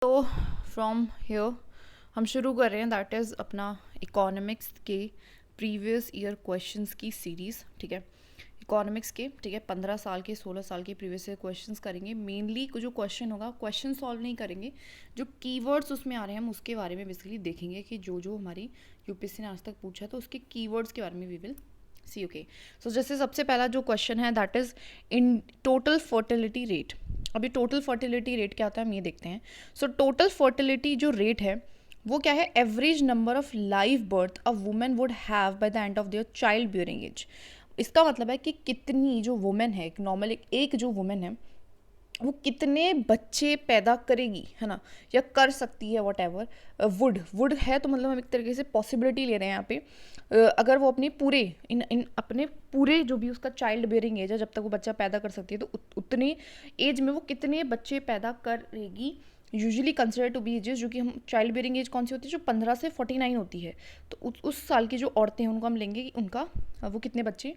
तो from here हम शुरू कर रहे हैं, दैट इज़ अपना इकोनॉमिक्स के प्रीवियस ईयर क्वेश्चंस की सीरीज़। ठीक है, इकोनॉमिक्स के, ठीक है, 15 साल के 16 साल के प्रीवियस ईयर क्वेश्चंस करेंगे। मेनली जो क्वेश्चन होगा, क्वेश्चन सॉल्व नहीं करेंगे, जो कीवर्ड्स उसमें आ रहे हैं हम उसके बारे में बेसिकली देखेंगे कि जो हमारी यूपीएससी ने आज तक पूछा तो उसके कीवर्ड्स के बारे में we will see. Okay, so जैसे सबसे पहला जो क्वेश्चन है that is in total fertility rate. अभी टोटल फर्टिलिटी रेट क्या होता है हम ये देखते हैं। सो टोटल फर्टिलिटी जो रेट है वो क्या है, average number of live birth a women would have by the end of their child bearing age. इसका मतलब है कि कितनी जो वुमेन है, नॉर्मल एक जो वुमेन है वो कितने बच्चे पैदा करेगी, है ना, या कर सकती है, वट एवर। वुड है तो मतलब हम एक तरीके से पॉसिबिलिटी ले रहे हैं यहाँ पे। अगर वो अपने पूरे इन अपने पूरे जो भी उसका चाइल्ड बेयरिंग एज है, जब तक वो बच्चा पैदा कर सकती है, तो उतने एज में वो कितने बच्चे पैदा करेगी। Usually consider to be ages, जो कि हम चाइल्ड बेयरिंग एज कौन सी होती है, जो 15 से 49 होती है। तो उस साल की जो औरतें हैं उनको हम लेंगे कि उनका वो कितने बच्चे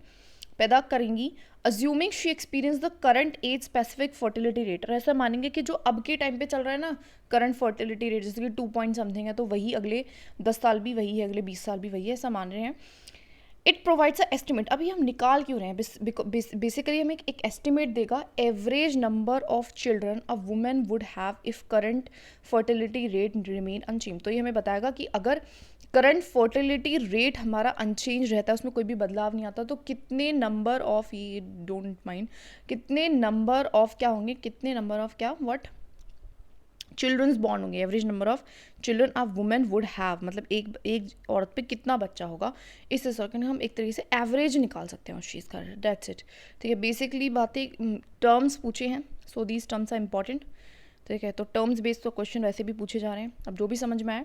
पैदा करेंगी, assuming she experience the current age specific fertility rate. और ऐसा मानेंगे कि जो अब के टाइम पे चल रहा है ना करंट फर्टिलिटी रेट, जैसे कि 2 पॉइंट समथिंग है, तो वही अगले 10 साल भी वही है, अगले 20 साल भी वही है, ऐसा मान रहे हैं। It provides a estimate. अभी हम निकाल क्यों रहे हैं, बेसिकली हमें एक एस्टिमेट देगा average number of children a women would have if current fertility rate remain unchange. तो ये हमें बताएगा कि अगर करंट फर्टिलिटी रेट हमारा अनचेंज रहता है, उसमें कोई भी बदलाव नहीं आता, तो कितने नंबर ऑफ, ये डोंट माइंड, कितने नंबर ऑफ क्या होंगे, कितने नंबर ऑफ क्या व्हाट चिल्ड्रंस बॉर्न होंगे, average number of children a women would have, मतलब एक औरत पे कितना बच्चा होगा। इस हिसाब से हम एक तरीके से एवरेज निकाल सकते हैं उस चीज़ का। That's it. ठीक है, बेसिकली बातें, टर्म्स पूछे हैं, so these terms are important. ठीक है, तो टर्म्स बेस्ड तो क्वेश्चन वैसे भी पूछे जा रहे हैं। अब जो भी समझ में आए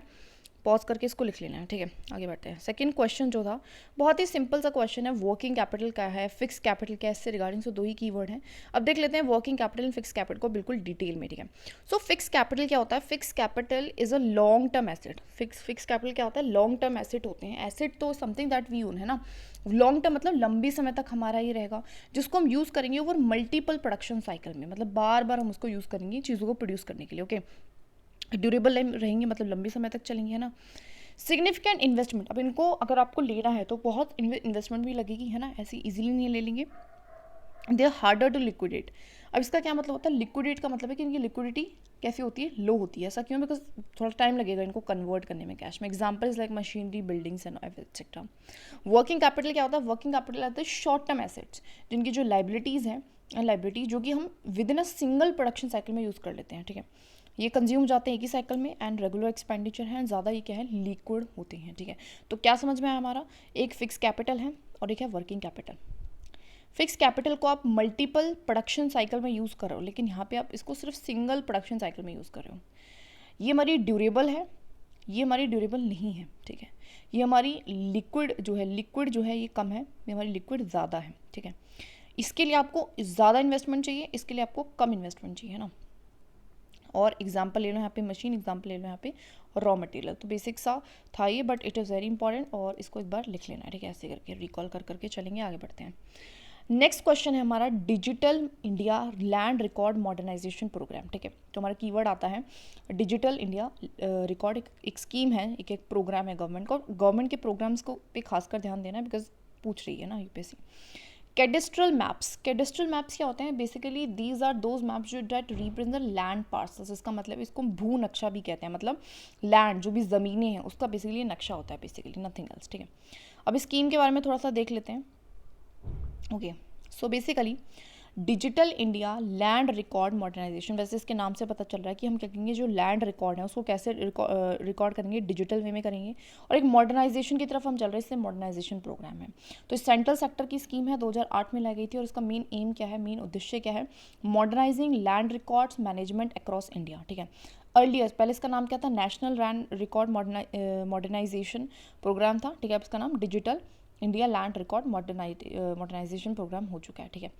पॉज करके इसको लिख लेना है। ठीक है, आगे बढ़ते हैं। सेकंड क्वेश्चन जो था बहुत ही सिंपल सा क्वेश्चन है, वर्किंग कैपिटल क्या है, फिक्स कैपिटल क्या है, इससे रिगार्डिंग सो 2 ही कीवर्ड हैं। अब देख लेते हैं working capital and fix capital को बिल्कुल डिटेल में। ठीक है, सो फिक्स कैपिटल क्या होता है, fix capital is a long term asset. Fix capital क्या होता है, लॉन्ग टर्म एसेट होते हैं। एसेट तो समथिंग दैट वी ओन, है ना। लॉन्ग टर्म मतलब लंबी समय तक हमारा ही रहेगा, जिसको हम यूज़ करेंगे ओवर मल्टीपल प्रोडक्शन साइकिल में, मतलब बार बार हम उसको यूज़ करेंगे चीज़ों को प्रोड्यूस करने के लिए। ओके, ड्यूरेबल रहेंगे मतलब लंबी समय तक चलेंगे, है ना। सिग्निफिकेंट इन्वेस्टमेंट, अब इनको अगर आपको लेना है तो बहुत इन्वेस्टमेंट भी लगेगी, है ना, ऐसे इजीली नहीं ले लेंगे। They are harder to liquidate. अब इसका क्या मतलब होता है, लिक्विडेट का मतलब है कि इनकी लिक्विडिटी कैसी होती है, लो होती है। ऐसा क्यों, बिकॉज थोड़ा टाइम लगेगा इनको कन्वर्ट करने में कैश में। Examples like machinery, buildings and etcetera. Working capital क्या होता है, वर्किंग कैपिटल आता है शॉर्ट टर्म एसेट्स, जिनकी जो लाइबिलिटीज़ हैं, लाइबिलिटी जो कि हम with in a single production cycle में यूज़ कर लेते हैं। ठीक है, ये कंज्यूम जाते हैं एक ही साइकिल में एंड रेगुलर एक्सपेंडिचर है, ज़्यादा ये क्या है, लिक्विड होते हैं। ठीक है, तो क्या समझ में आया हमारा, एक फिक्स कैपिटल है और एक है वर्किंग कैपिटल। फिक्स कैपिटल को आप मल्टीपल प्रोडक्शन साइकिल में यूज़ कर रहे हो, लेकिन यहाँ पे आप इसको सिर्फ सिंगल प्रोडक्शन साइकिल में यूज़ कर रहे हो। ये हमारी ड्यूरेबल है, ये हमारी ड्यूरेबल नहीं है। ठीक है, ये हमारी लिक्विड जो है ये कम है, ये हमारी लिक्विड ज़्यादा है। ठीक है, इसके लिए आपको ज़्यादा इन्वेस्टमेंट चाहिए, इसके लिए आपको कम इन्वेस्टमेंट चाहिए, है ना। और एग्जाम्पल ले लो यहाँ पे मशीन, एग्जाम्पल ले लो यहाँ पे रॉ मटेरियल। तो बेसिक सा था ये, but it is very important और इसको एक बार लिख लेना है। ठीक है, ऐसे करके रिकॉल कर करके चलेंगे, आगे बढ़ते हैं। नेक्स्ट क्वेश्चन है हमारा digital India land record modernisation programme. ठीक है, तो हमारा कीवर्ड आता है डिजिटल इंडिया रिकॉर्ड। एक स्कीम है, एक प्रोग्राम है गवर्नमेंट को। गवर्नमेंट के प्रोग्राम्स को पे खासकर ध्यान देना है, बिकॉज पूछ रही है ना UPSC. Cadastral maps, cadastral maps क्या होते हैं, basically these are those maps जो that represent the land parcels. इसका मतलब इसको भू नक्शा भी कहते हैं, मतलब लैंड जो भी ज़मीनें हैं उसका बेसिकली नक्शा होता है, बेसिकली नथिंग एल्स। ठीक है, अब स्कीम के बारे में थोड़ा सा देख लेते हैं। Okay, so basically digital India land record modernisation, वैसे इसके नाम से पता चल रहा है कि हम क्या करेंगे, जो लैंड रिकॉर्ड है उसको कैसे रिकॉर्ड करेंगे, डिजिटल वे में करेंगे, और एक मॉडर्नाइजेशन की तरफ हम चल रहे हैं, इसलिए मॉडर्नाइजेशन प्रोग्राम है। तो सेंट्रल सेक्टर की स्कीम है, 2008 में लाई गई थी, और इसका मेन एम क्या है, मेन उद्देश्य क्या है, modernising land records management across India. ठीक है, अर्लियर पहले इसका नाम क्या था, national land record modernisation programme था। ठीक है, अब इसका नाम digital India land record modernisation programme हो चुका है। ठीक है,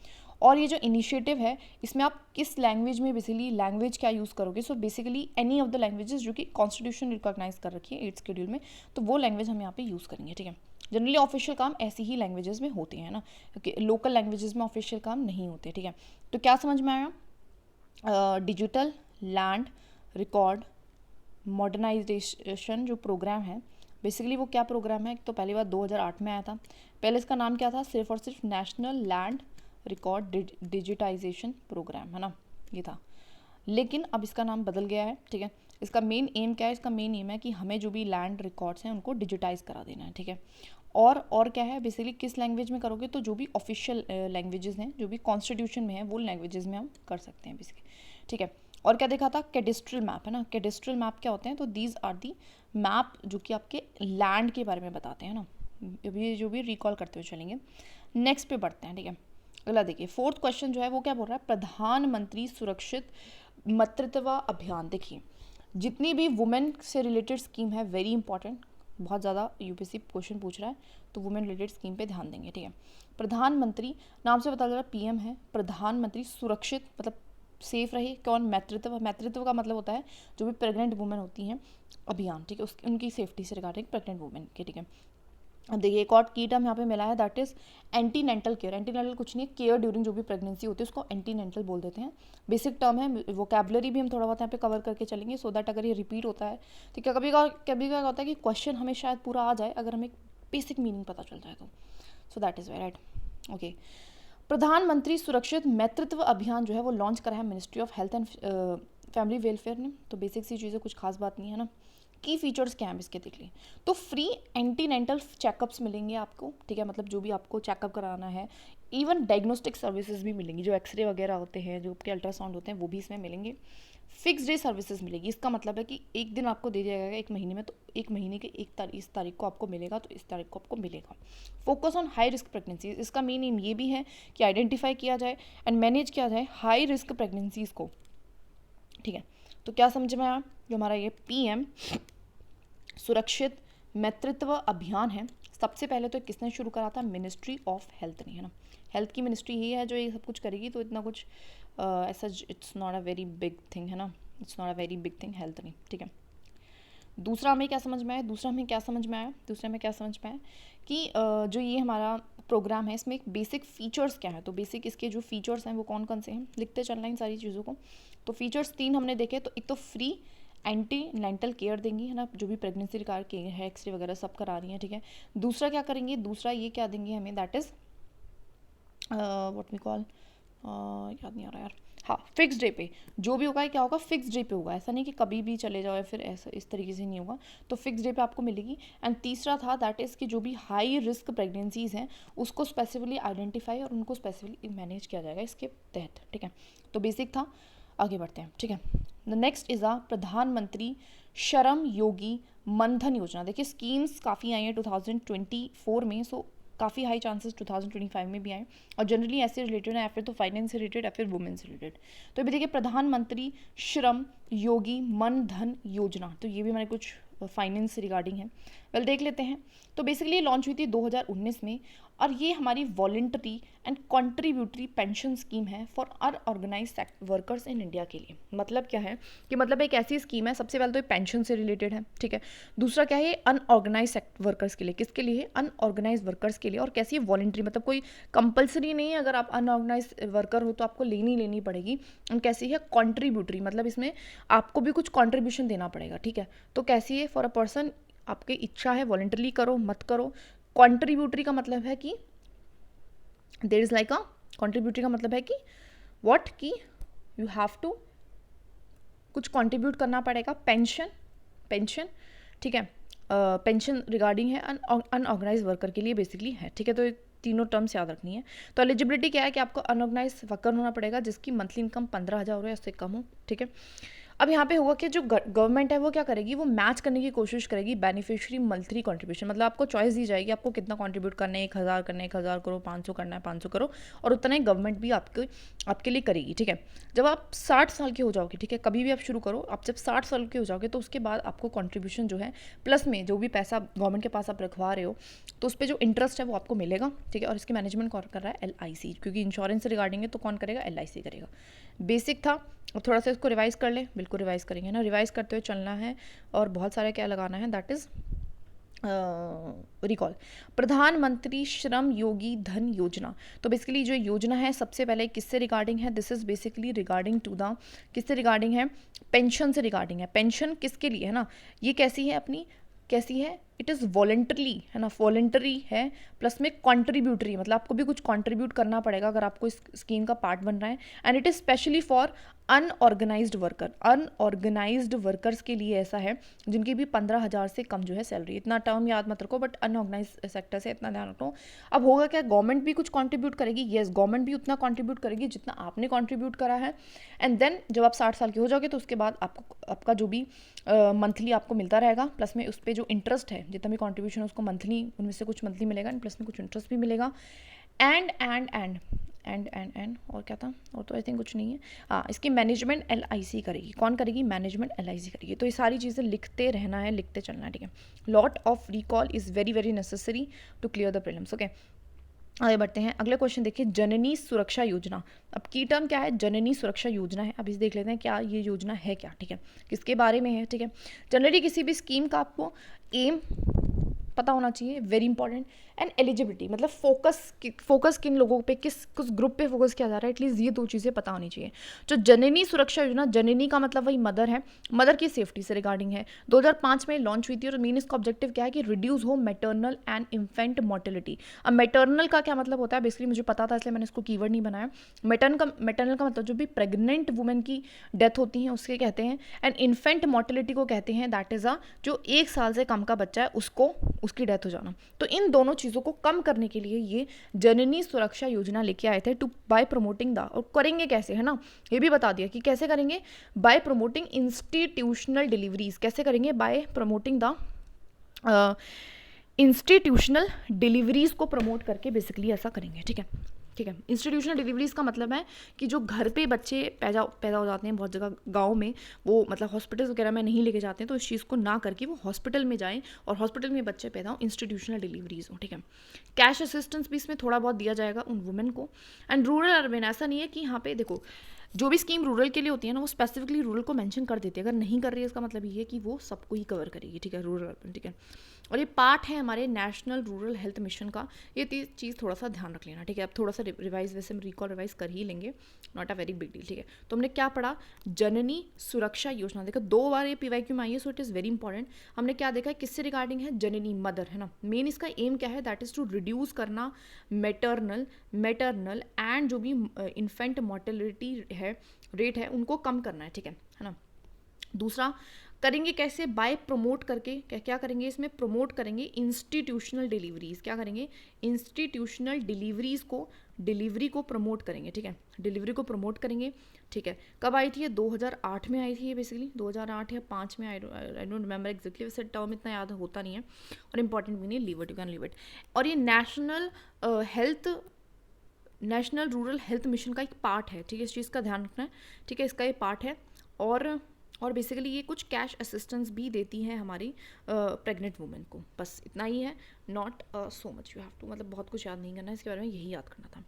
और ये जो इनिशिएटिव है इसमें आप किस लैंग्वेज में, बेसिकली लैंग्वेज क्या यूज़ करोगे, so basically any of the languages जो कि कॉन्स्टिट्यूशन रिकॉग्नाइज कर रखी है 8th शेड्यूल में, तो वो लैंग्वेज हम यहाँ पे यूज़ करेंगे। ठीक है, जनरली ऑफिशियल काम ऐसी ही लैंग्वेजेस में होते हैं ना, क्योंकि लोकल लैंग्वेजेस में ऑफिशियल काम नहीं होते। ठीक है, तो क्या समझ में आया, डिजिटल लैंड रिकॉर्ड मॉडर्नाइजेशन जो प्रोग्राम है, बेसिकली वो क्या प्रोग्राम है, तो पहली बार 2008 में आया था। पहले इसका नाम क्या था, सिर्फ और सिर्फ national land record digitisation programme, है ना, ये था। लेकिन अब इसका नाम बदल गया है, ठीक है। इसका मेन एम क्या है, इसका मेन एम है कि हमें जो भी लैंड रिकॉर्ड्स हैं उनको डिजिटाइज करा देना है, ठीक है। और क्या है, बेसिकली किस लैंग्वेज में करोगे, तो जो भी ऑफिशियल लैंग्वेजेस हैं, जो भी कॉन्स्टिट्यूशन में है, वो लैंग्वेजेस में हम कर सकते हैं बेसिकली, ठीक है। और क्या देखा था, कैडेस्ट्रल मैप, है ना। कैडेस्ट्रल मैप क्या होते हैं, तो दीज आर दी मैप जो कि आपके लैंड के बारे में बताते हैं ना। अभी जो भी रिकॉल करते हुए चलेंगे। नेक्स्ट पे बढ़ते हैं, ठीक है। अगला देखिए, फोर्थ क्वेश्चन जो है वो क्या बोल रहा है, प्रधानमंत्री सुरक्षित मातृत्व अभियान। देखिए, जितनी भी वुमेन से रिलेटेड स्कीम है, वेरी इंपॉर्टेंट, बहुत ज़्यादा यूपीएससी क्वेश्चन पूछ रहा है, तो वुमेन रिलेटेड स्कीम पे ध्यान देंगे, ठीक है। प्रधानमंत्री, नाम से पता चल रहा है पीएम है, प्रधानमंत्री सुरक्षित मतलब सेफ रहे, कौन, मातृत्व का मतलब होता है जो भी प्रेग्नेंट वुमेन होती हैं, अभियान, ठीक है, उसकी उनकी सेफ्टी से रिगार्डिंग प्रेग्नेंट वुमेन के, ठीक है। अब देखिए, एक और की टर्म यहाँ पे मिला है, दैट इज एंटीनेंटल केयर। एंटीनेंटल कुछ नहीं है, केयर ड्यूरिंग जो भी प्रेगनेंसी होती है उसको एंटीनेंटल बोल देते हैं। बेसिक टर्म है, वोकैबुलरी भी हम थोड़ा बहुत यहाँ पे कवर करके चलेंगे, सो दैट अगर ये रिपीट होता है तो कभी क्या होता है कि क्वेश्चन हमें शायद पूरा आ जाए अगर हमें बेसिक मीनिंग पता चल जाए तो। So that is right, okay. प्रधानमंत्री सुरक्षित मातृत्व अभियान जो है वो लॉन्च करा है ministry of health and family welfare ने। तो बेसिक सी चीज़ें, कुछ खास बात नहीं है ना। की फीचर्स क्या हैं इसके, देख लिए। तो फ्री एंटीनेंटल चेकअप्स मिलेंगे आपको, ठीक है, मतलब जो भी आपको चेकअप कराना है। इवन डायग्नोस्टिक सर्विसेज भी मिलेंगी, जो एक्सरे वगैरह होते हैं, जो आपके अल्ट्रासाउंड होते हैं, वो भी इसमें मिलेंगे। फिक्स डे सर्विसेज मिलेगी, इसका मतलब है कि एक दिन आपको दे दिया जाएगा एक महीने में, तो एक महीने के इस तारीख को आपको मिलेगा, तो इस तारीख को आपको मिलेगा। Focus on high risk pregnancies, इसका मेन एम ये भी है कि आइडेंटिफाई किया जाए एंड मैनेज किया जाए हाई रिस्क प्रेगनेंसीज को, ठीक है। तो क्या समझ में आया, जो हमारा ये पीएम सुरक्षित मातृत्व अभियान है, सबसे पहले तो किसने शुरू करा था, मिनिस्ट्री ऑफ हेल्थ ने, है ना। हेल्थ की मिनिस्ट्री ही है जो ये सब कुछ करेगी, तो इतना कुछ ऐसा it's not a very big thing, है ना, it's not a very big thing, health नहीं, ठीक है। दूसरा हमें क्या समझ में आया, दूसरा में क्या समझ में आया कि जो ये हमारा प्रोग्राम है, इसमें एक बेसिक फीचर्स क्या है। तो बेसिक इसके जो फीचर्स हैं वो कौन कौन से हैं, लिखते चलना इन सारी चीज़ों को। तो फीचर्स 3 हमने देखे, तो एक तो फ्री एंटीनेंटल केयर देंगी, है ना, जो भी प्रेगनेंसी रिगार्ड के है, एक्सरे वगैरह सब करा रही हैं, ठीक है। दूसरा क्या करेंगे, दूसरा ये क्या देंगे हमें, that is what we call, याद नहीं आ रहा यार, हाँ, फिक्स डे पे जो भी होगा, क्या होगा, फिक्स डे पे होगा, ऐसा नहीं कि कभी भी चले जाओ या फिर ऐसा इस तरीके से नहीं होगा, तो फिक्स डे पे आपको मिलेगी। एंड तीसरा था दैट इज़ कि जो भी हाई रिस्क प्रेगनेंसीज हैं उसको स्पेसिफिकली आइडेंटिफाई और उनको स्पेसिफिकली मैनेज किया जाएगा इसके तहत, ठीक है। तो बेसिक था, आगे बढ़ते हैं, ठीक है। द नेक्स्ट इज़ अ प्रधानमंत्री श्रम योगी मनधन योजना। देखिए, स्कीम्स काफ़ी आई हैं 2024 में, सो काफ़ी हाई चांसेस 2025 में भी आए, और जनरली ऐसे रिलेटेड है, या फिर तो फाइनेंस से रिलेटेड या फिर वुमेन से रिलेटेड। तो अभी देखिए, प्रधानमंत्री श्रम योगी मन धन योजना, तो ये भी हमारे कुछ फाइनेंस से रिगार्डिंग है। वेल, देख लेते हैं। तो बेसिकली ये लॉन्च हुई थी 2019 में, और ये हमारी voluntary and contributory pension scheme है for unorganised workers in India के लिए। मतलब क्या है कि मतलब एक ऐसी स्कीम है, सबसे पहले तो ये पेंशन से रिलेटेड है, ठीक है। दूसरा क्या है, अनऑर्गेनाइज वर्कर्स के लिए, किसके लिए, अनऑर्गेनाइज वर्कर्स के लिए। और कैसी है, वॉलंटरी, मतलब कोई कंपलसरी नहीं है, अगर आप अनऑर्गेनाइज वर्कर हो तो आपको लेनी पड़ेगी। और कैसी है, कॉन्ट्रीब्यूटरी, मतलब इसमें आपको भी कुछ कॉन्ट्रीब्यूशन देना पड़ेगा, ठीक है। तो कैसी है, फॉर अ पर्सन, आपकी इच्छा है, वॉलंटरली करो मत करो। कॉन्ट्रीब्यूटरी का मतलब है कि there is like a, contributory का मतलब है कि व्हाट, कि यू हैव टू कुछ कंट्रीब्यूट करना पड़ेगा। पेंशन, ठीक है, पेंशन रिगार्डिंग है अनऑर्गेनाइज वर्कर के लिए बेसिकली है, ठीक है। तो ये तीनों टर्म्स याद रखनी है। तो एलिजिबिलिटी क्या है कि आपको अनऑर्गेनाइज वर्कर होना पड़ेगा जिसकी मंथली इनकम 15,000 हो या उससे कम हो, ठीक है। अब यहाँ पे होगा कि जो गवर्नमेंट है वो क्या करेगी, वो मैच करने की कोशिश करेगी बेनिफिशियरी मंथली कंट्रीब्यूशन, मतलब आपको चॉइस दी जाएगी आपको कितना कंट्रीब्यूट करना है, 1,000 करना है 1,000 करो, 500 करना है 500 करो, और उतना ही गवर्नमेंट भी आपके लिए करेगी, ठीक है। जब आप 60 साल के हो जाओगे, ठीक है, कभी भी आप शुरू करो, आप जब 60 साल के हो जाओगे तो उसके बाद आपको कॉन्ट्रीब्यूशन जो है प्लस में जो भी पैसा गवर्नमेंट के पास आप रखवा रहे हो, तो उस पर जो इंटरेस्ट है वो आपको मिलेगा, ठीक है। और इसकी मैनेजमेंट कौन कर रहा है, LIC, क्योंकि इंश्योरेंस से रिगार्डिंग है तो कौन करेगा, LIC करेगा। बेसिक था, और थोड़ा सा इसको रिवाइज कर ले, बिल्कुल रिवाइज करेंगे ना, रिवाइज करते हुए चलना है। और बहुत सारे क्या लगाना है, दैट इज़ रिकॉल, प्रधानमंत्री श्रम योगी धन योजना। तो बेसिकली जो योजना है सबसे पहले किससे रिगार्डिंग है, this is basically regarding to the, किससे रिगार्डिंग है, पेंशन से रिगार्डिंग है। पेंशन किसके लिए है ना, ये कैसी है अपनी, कैसी है, इट इज़ वॉलेंटरी है ना, वॉलेंटरी है, प्लस में कॉन्ट्रीब्यूटरी, मतलब आपको भी कुछ कॉन्ट्रीब्यूट करना पड़ेगा अगर आपको इस स्कीम का पार्ट बन रहा है। And it is specially for unorganised worker, unorganised workers के लिए ऐसा है जिनकी भी 15,000 से कम जो है सैलरी। इतना टर्म याद मत रखो, बट अनऑर्गेनाइज सेक्टर से इतना ध्यान रखो। अब होगा क्या, गवर्नमेंट भी कुछ कंट्रीब्यूट करेगी, येस गवर्नमेंट भी उतना कंट्रीब्यूट करेगी जितना आपने कंट्रीब्यूट करा है। एंड देन जब आप 60 साल के हो जाओगे तो उसके बाद आपको आपका जो भी मंथली आपको मिलता रहेगा, प्लस में उस पर जो इंटरेस्ट है, जितना भी कॉन्ट्रीब्यूशन है उसको मंथली, उनमें से कुछ मंथली मिलेगा एंड प्लस में कुछ इंटरेस्ट भी मिलेगा। एंड और क्या था, और तो आई थिंक कुछ नहीं है। हाँ, इसकी मैनेजमेंट LIC करेगी। कौन करेगी, मैनेजमेंट LIC करेगी। तो ये सारी चीज़ें लिखते रहना है, लिखते चलना है, ठीक है। Lot of recall is very very necessary to clear the prelims. Okay, आगे बढ़ते हैं। अगला क्वेश्चन देखिए, जननी सुरक्षा योजना। अब की टर्म क्या है, जननी सुरक्षा योजना है। अब इसे देख लेते हैं क्या ये योजना है क्या, ठीक है, किसके बारे में है, ठीक है। जनरली किसी भी स्कीम का आपको एम पता होना चाहिए, वेरी इंपॉर्टेंट। एंड एलिजिबिलिटी, मतलब फोकस किन लोगों पे, किस ग्रुप पे फोकस किया जा रहा है, एटलीस्ट ये दो चीज़ें पता होनी चाहिए। जो जननी सुरक्षा योजना, जननी का मतलब वही मदर है, मदर की सेफ्टी से रिगार्डिंग है। 2005 में लॉन्च हुई थी और मेन इसका ऑब्जेक्टिव क्या है कि रिड्यूस हो मैटरनल एंड इन्फेंट मोर्टेलिटी। अब मैटरनल का क्या मतलब होता है, बेसिकली मुझे पता था इसलिए मैंने इसको कीवर्ड नहीं बनाया। मैटरनल का मतलब जो भी प्रेग्नेंट वुमेन की डेथ होती है उसके कहते हैं। एंड इन्फेंट मोर्टेलिटी को कहते हैं, दैट इज जो 1 साल से कम का बच्चा है उसको, उसकी डेथ हो जाना। तो इन दोनों चीज़ों को कम करने के लिए ये जननी सुरक्षा योजना लेके आए थे, टू बाय प्रमोटिंग द, और करेंगे कैसे है ना, ये भी बता दिया कि कैसे करेंगे, बाय प्रमोटिंग इंस्टीट्यूशनल डिलीवरीज। कैसे करेंगे, bye promoting the institutional deliveries को प्रमोट करके बेसिकली ऐसा करेंगे, ठीक है। ठीक है, इंस्टीट्यूशनल डिलीवरीज का मतलब है कि जो घर पे बच्चे पैदा हो जाते हैं, बहुत जगह गाँव में वो मतलब हॉस्पिटल्स वगैरह में नहीं लेके जाते हैं, तो इस चीज़ को ना करके वो हॉस्पिटल में जाएं और हॉस्पिटल में बच्चे पैदा हो, इंस्टीट्यूशनल डिलीवरीज हो, ठीक है। कैश असिस्टेंस भी इसमें थोड़ा बहुत दिया जाएगा उन वुमेन को। एंड रूरल अर्बन, ऐसा नहीं है कि यहाँ पे देखो जो भी स्कीम रूरल के लिए होती है ना, वो स्पेसिफिकली रूरल को मेंशन कर देती है। अगर नहीं कर रही है इसका मतलब ये है कि वो सबको ही कवर करेगी, ठीक है, रूरल अर्बन, ठीक है। और ये पार्ट है हमारे नेशनल रूरल हेल्थ मिशन का। ये चीज़ थोड़ा सा ध्यान रख लेना, ठीक है। अब थोड़ा सा रिवाइज, वैसे हम रिकॉल रिवाइज कर ही लेंगे, not a very big deal, ठीक है। तो हमने क्या पढ़ा, जननी सुरक्षा योजना। देखा 2 बार ये PYQ में आई है, so it is very important. हमने क्या देखा है, किससे रिगार्डिंग है, जननी मदर है ना। मेन इसका एम क्या है, दैट इज़ टू रिड्यूस करना मैटरनल एंड जो भी इन्फेंट मोर्टेलिटी है, रेट है, उनको कम करना है, ठीक है ना। दूसरा करेंगे कैसे, बाय प्रमोट करके। क्या करेंगे इसमें, प्रमोट करेंगे इंस्टीट्यूशनल डिलीवरीज। क्या करेंगे, इंस्टीट्यूशनल डिलीवरीज को, डिलीवरी को प्रमोट करेंगे, ठीक है, डिलीवरी को प्रमोट करेंगे, ठीक है। कब आई थी ये, 2008 में आई थी ये, बेसिकली 2008 या 5 में, आई डोंट रिमेंबर एग्जैक्टली, वैसे टर्म इतना याद होता नहीं है और इंपॉर्टेंट भी नहीं, leave it, you can leave it. और ये नेशनल रूरल हेल्थ मिशन का एक पार्ट है, ठीक है, इस चीज़ का ध्यान रखना है, ठीक है, इसका ये पार्ट है। और बेसिकली ये कुछ कैश असिस्टेंस भी देती है हमारी प्रेग्नेंट वुमेन को। बस इतना ही है, not so much you have to, मतलब बहुत कुछ याद नहीं करना है इसके बारे में, यही याद करना था।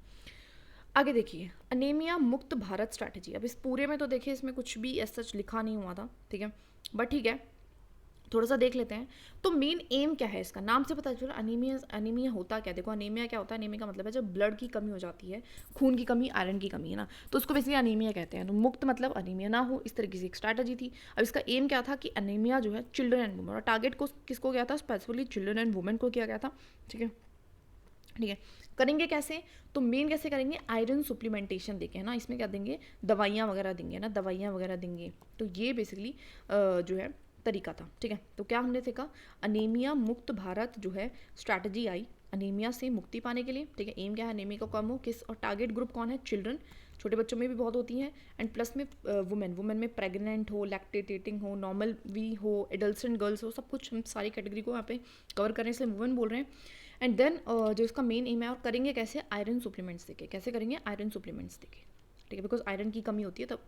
आगे देखिए, अनीमिया मुक्त भारत स्ट्रैटेजी। अब इस पूरे में तो देखिए इसमें कुछ भी ऐसा सच लिखा नहीं हुआ था, ठीक है, बट ठीक है, थोड़ा सा देख लेते हैं। तो मेन एम क्या है इसका, नाम से पता चला। अनीमिया होता क्या, देखो अनीमिया क्या होता है, अनीमिया का मतलब है जब ब्लड की कमी हो जाती है, खून की कमी, आयरन की कमी, है ना, तो उसको बेसिकली अनीमिया कहते हैं। तो मुक्त मतलब अनीमिया ना हो, इस तरीके से एक स्ट्रैटेजी थी। अब इसका एम क्या था कि अनीमिया जो है चिल्ड्रन एंड वुमेन, और टारगेट को किसको गया था, स्पेसिफिकली चिल्ड्रन एंड वुमेन को किया गया था, ठीक है, ठीक है। करेंगे कैसे, तो मेन कैसे करेंगे, आयरन सप्लीमेंटेशन देके, है ना, इसमें क्या देंगे, दवाइयाँ वगैरह देंगे ना, दवाइयाँ वगैरह देंगे। तो ये बेसिकली जो है तरीका था, ठीक है। तो क्या हमने देखा, अनीमिया मुक्त भारत जो है स्ट्रैटेजी आई अनीमिया से मुक्ति पाने के लिए, ठीक है। एम क्या है, अनीमिया को कम हो, किस, और टारगेट ग्रुप कौन है, चिल्ड्रन, छोटे बच्चों में भी बहुत होती हैं, एंड प्लस में वुमेन में प्रेग्नेंट हो, लैक्टेटिंग हो, नॉर्मल भी हो, एडल्ट्स एंड गर्ल्स हो, सब कुछ हम सारी कैटेगरी को यहाँ पे कवर करें, इसलिए वुमेन बोल रहे हैं। एंड देन जो इसका मेन एम है, और करेंगे कैसे, आयरन सप्लीमेंट्स देके। कैसे करेंगे, आयरन सप्लीमेंट्स देके, ठीक है, बिकॉज आयरन की कमी होती है तब